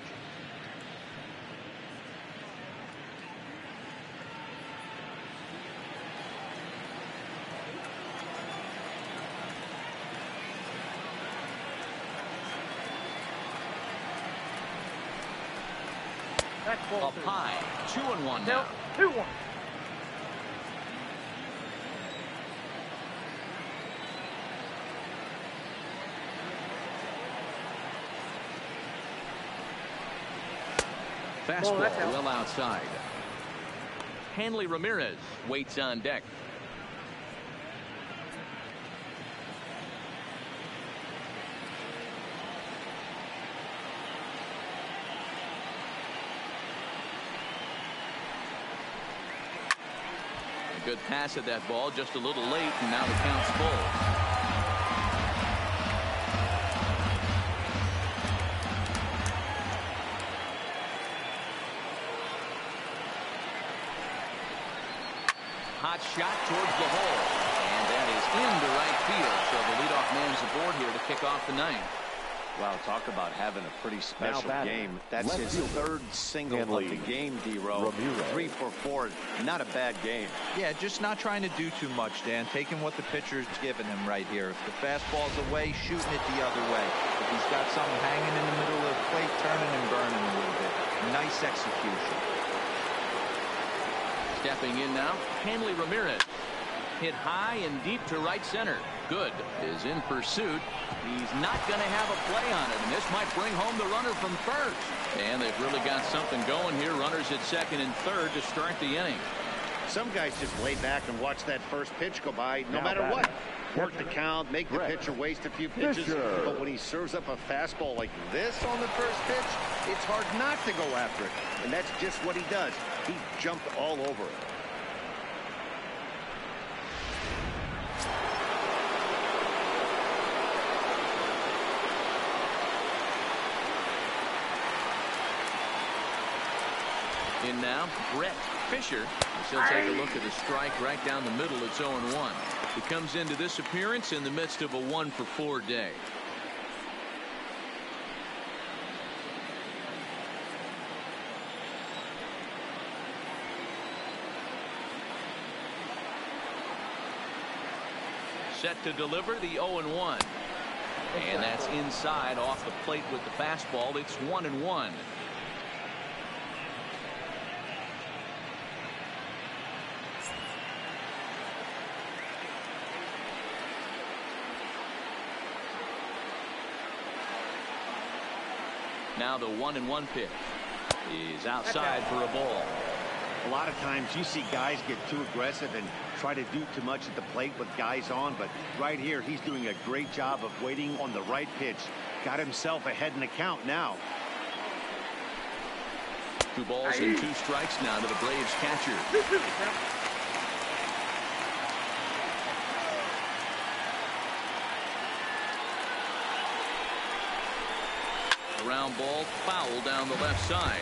Up high, 2-1 now. 2-1. Fastball well outside. Hanley Ramirez waits on deck. A good pass at that ball, just a little late, and now the count's full. Hot shot towards the hole, and that is into right field. So the leadoff man's aboard here to kick off the ninth. Wow, talk about having a pretty special game. That's his third single of the game, D-Row. 3 for 4. Not a bad game. Yeah, just not trying to do too much, Dan. Taking what the pitcher's giving him right here. If the fastball's away, shooting it the other way. If he's got something hanging in the middle of the plate, turning and burning a little bit. Nice execution. Stepping in now, Hanley Ramirez. Hit high and deep to right center. Good is in pursuit. He's not going to have a play on it, and this might bring home the runner from first. And they've really got something going here. Runners at second and third to start the inning. Some guys just lay back and watch that first pitch go by, no matter what. Work the count, make the pitcher waste a few pitches. But when he serves up a fastball like this on the first pitch, it's hard not to go after it. And that's just what he does. He jumped all over it. In now, Brett Fisher. He'll take a look at the strike right down the middle. It's 0-1. He comes into this appearance in the midst of a 1 for 4 day. Set to deliver the 0-1. And that's inside off the plate with the fastball. It's 1-1. Now the 1-1 pitch is outside for a ball. A lot of times you see guys get too aggressive and try to do too much at the plate with guys on, but right here he's doing a great job of waiting on the right pitch. Got himself ahead in the count now. 2 balls and 2 strikes now to the Braves catcher. Ground ball foul down the left side.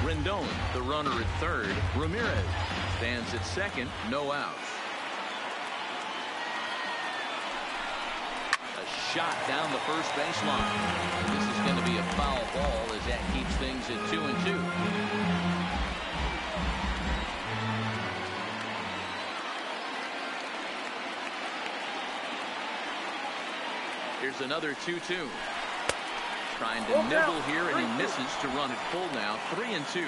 Rendon, the runner at third. Ramirez stands at second, no outs. A shot down the first baseline. This is going to be a foul ball as that keeps things at 2-2. Here's another 2-2. Trying to nibble here, and he misses to run it full now. 3-2.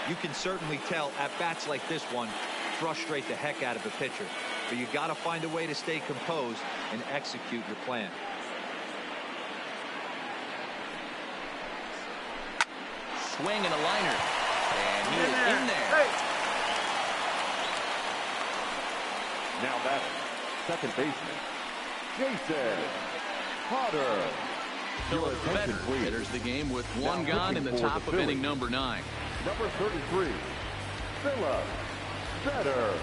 You can certainly tell at bats like this one frustrate the heck out of a pitcher. But you got to find a way to stay composed and execute your plan. Swing and a liner. And he is in there. Now batting, second baseman, Jason Potter. Philip Vetter enters the game with one gone in the top of inning number 9. Number 33, Philip Vetter.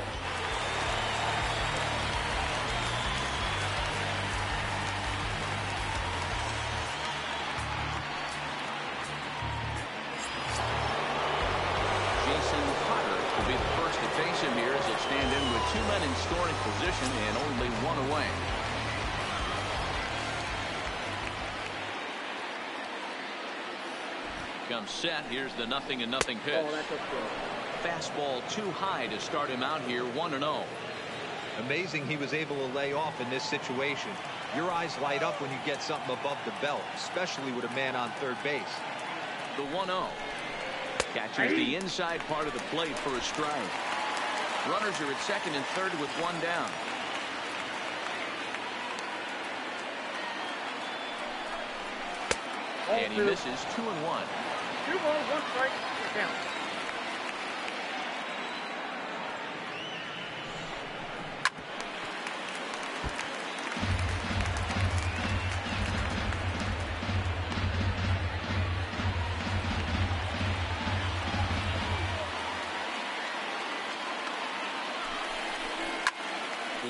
Jason Potter will be the first to face him here as he'll stand in with 2 men in scoring position and only 1 away. Comes set. Here's the 0-0 pitch. Fastball too high to start him out here 1-0. Amazing he was able to lay off in this situation. Your eyes light up when you get something above the belt, especially with a man on third base. The 1-0. Catches the inside part of the plate for a strike. Runners are at second and third with 1 down. And he misses 2-1. 2 balls, 1 strike, count.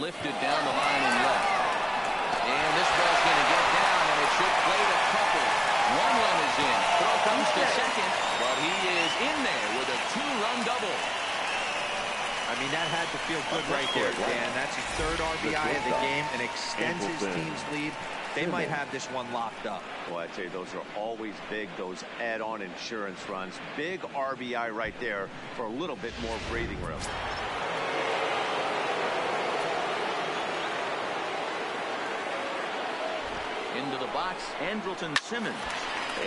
Lifted down the line and left. And this ball's going to get down, and it should plate a couple. 1 run is in. Throw comes to second, but he is in there with a 2-run double. I mean, that had to feel good right there, Dan. That's his 3rd RBI of the game and extends his team's lead. They might have this one locked up. Well, I'd say those are always big, those add-on insurance runs. Big RBI right there for a little bit more breathing room. Into the box, Andrelton Simmons.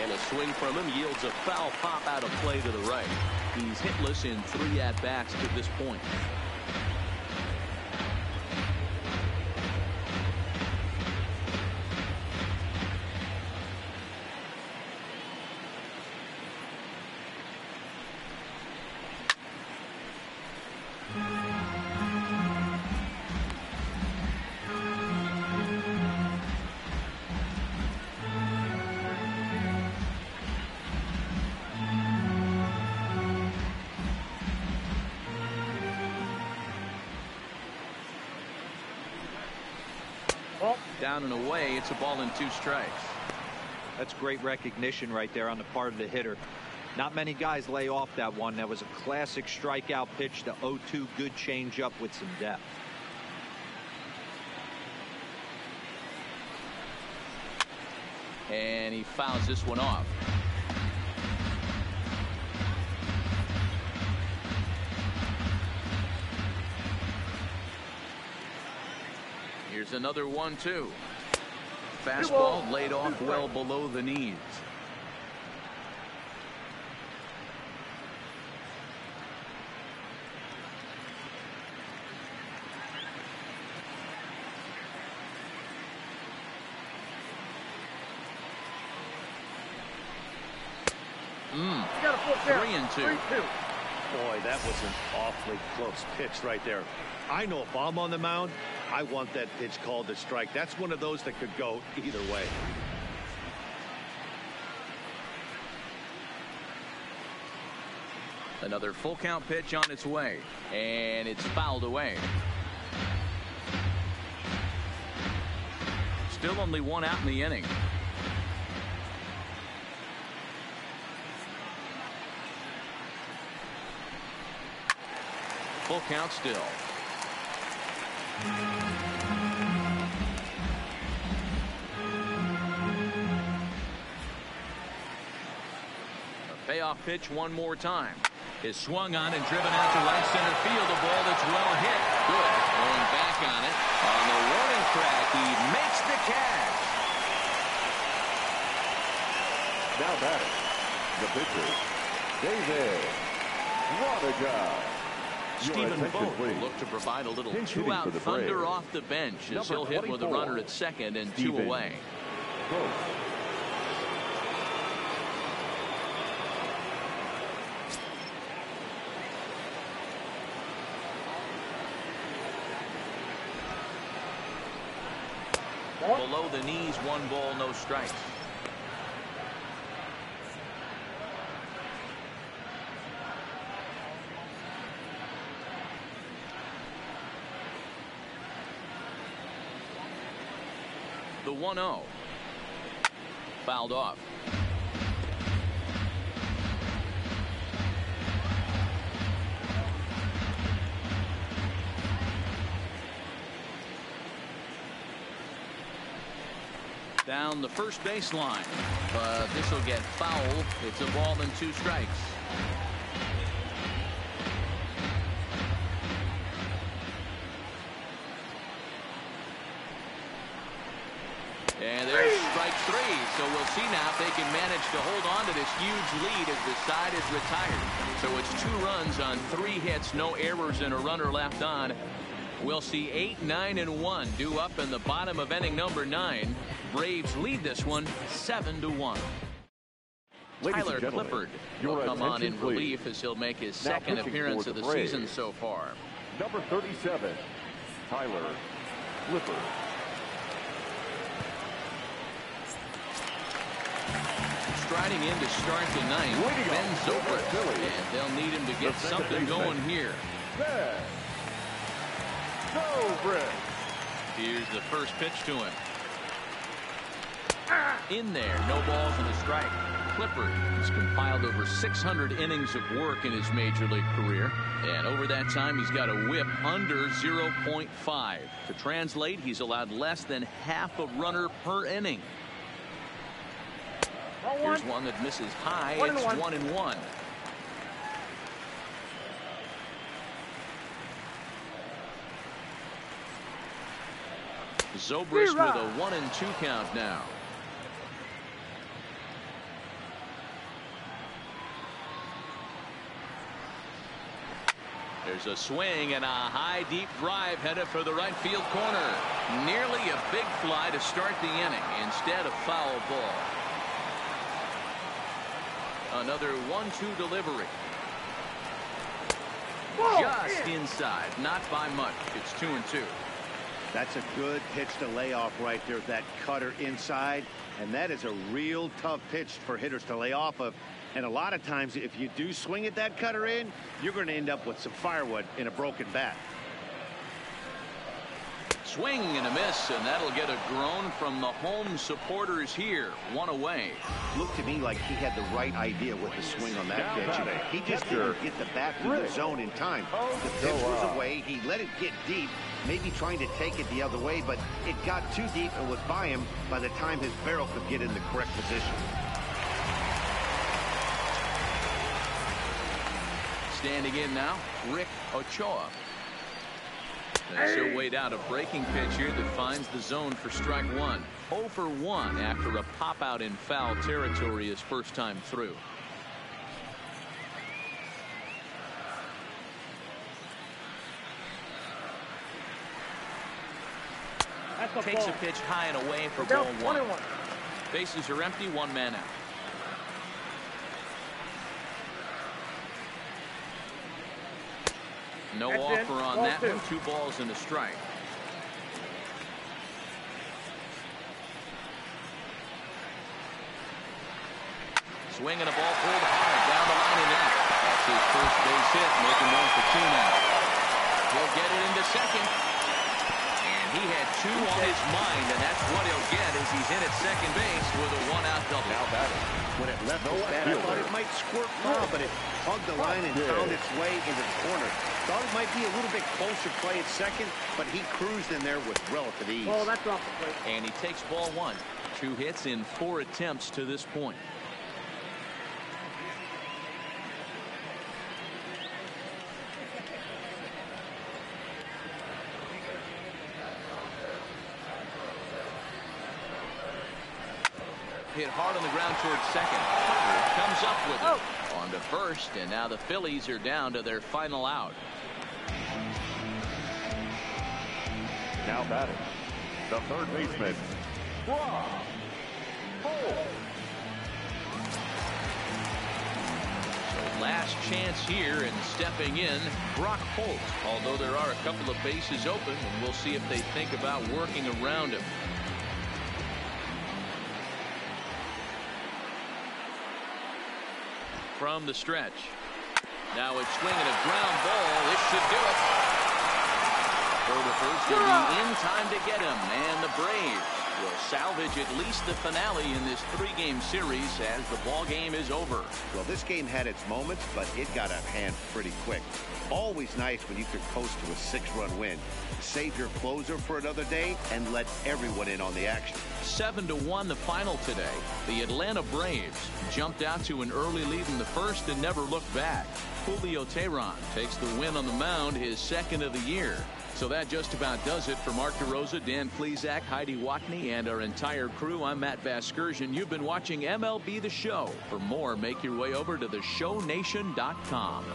And a swing from him yields a foul pop out of play to the right. He's hitless in 3 at-bats to this point. Down and away, it's a ball and 2 strikes. That's great recognition right there on the part of the hitter. Not many guys lay off that one. That was a classic strikeout pitch to 0-2, good changeup with some depth. And he fouls this one off. Here's another 1-2. Fastball laid off well below the knees. Got a full count. 3-2. 3-2. Boy, that was an awfully close pitch right there. I know if I'm on the mound, I want that pitch called a strike. That's one of those that could go either way. Another full count pitch on its way, and it's fouled away. Still only 1 out in the inning. Full count still. A payoff pitch one more time. Is swung on and driven out to right center field. A ball that's well hit. Good. Going back on it. On the warning track, he makes the catch. Now batting, the pitcher, David Roddick. Stephen Vogt will look to provide a little 2-out thunder off the bench as he'll hit with a runner at second and 2 away. Below the knees, 1 ball, no strikes. The 1-0. Fouled off. Down the first baseline, but this will get foul. It's a ball and 2 strikes. And there's strike 3. So we'll see now if they can manage to hold on to this huge lead as the side is retired. So it's 2 runs on 3 hits, no errors, and a runner left on. We'll see 8, 9, and 1 due up in the bottom of inning number 9. Braves lead this one 7-1. Tyler Clippard will come on in relief as he'll make his second appearance of the season so far. Number 37, Tyler Clippard. Striding in to start the 9th, Ben Zobrist, and they'll need him to get something going here. Here's the first pitch to him. In there, no balls and a strike. Clippard has compiled over 600 innings of work in his major league career, and over that time he's got a whip under 0.5. To translate, he's allowed less than half a runner per inning. Here's one that misses high. It's 1-1. Zobrist with a 1-2 count now. There's a swing and a high deep drive headed for the right field corner. Nearly a big fly to start the inning. Instead, a foul ball. Another 1-2 delivery. Just inside, not by much. It's 2-2. That's a good pitch to lay off right there. That cutter inside, and that is a real tough pitch for hitters to lay off of. And a lot of times, if you do swing at that cutter in, you're going to end up with some firewood in a broken bat. Swing and a miss, and that'll get a groan from the home supporters here. 1 away. Looked to me like he had the right idea with the swing on that pitch. He just didn't get the bat through the zone in time. The pitch was away. He let it get deep, maybe trying to take it the other way, but it got too deep and was by him by the time his barrel could get in the correct position. Standing in now, Rick Ochoa. As he'll wait out a breaking pitch here that finds the zone for strike 1. 0 for 1 after a pop out in foul territory his first time through. Takes a pitch high and away for ball 1. Bases are empty, 1 man out. No offer on that one. 2 balls and a strike. Swing and a ball pulled hard down the line and out. That's his first base hit, making 1 for 2 now. He'll get it into second. And he had 2 on his mind, and that's what he'll get as he's in at second base with a 1-out double. Now batting. When it left his bat, I thought it might squirt foul, but it hugged the line and found its way into the corner. Thought it might be a little bit closer play at second, but he cruised in there with relative ease. Oh, that's off the plate. And he takes ball 1. 2 hits in 4 attempts to this point. Hit hard on the ground towards second. Comes up with it. On to first, and now the Phillies are down to their final out. Now batting, the third baseman, Brock Holt. So last chance here, and stepping in, Brock Holt. Although there are a couple of bases open, and we'll see if they think about working around him. from the stretch. Now it's swinging a ground ball. This should do it. For the first, will be in time to get him, and the Braves will salvage at least the finale in this 3-game series as the ball game is over. Well, this game had its moments, but it got out of hand pretty quick. Always nice when you could coast to a 6-run win. Save your closer for another day and let everyone in on the action. 7-1 the final today. The Atlanta Braves jumped out to an early lead in the first and never looked back. Julio Teheran takes the win on the mound, his second of the year. So that just about does it for Mark DeRosa, Dan Plesac, Heidi Watney, and our entire crew. I'm Matt Vasgersian. You've been watching MLB The Show. For more, make your way over to theshownation.com.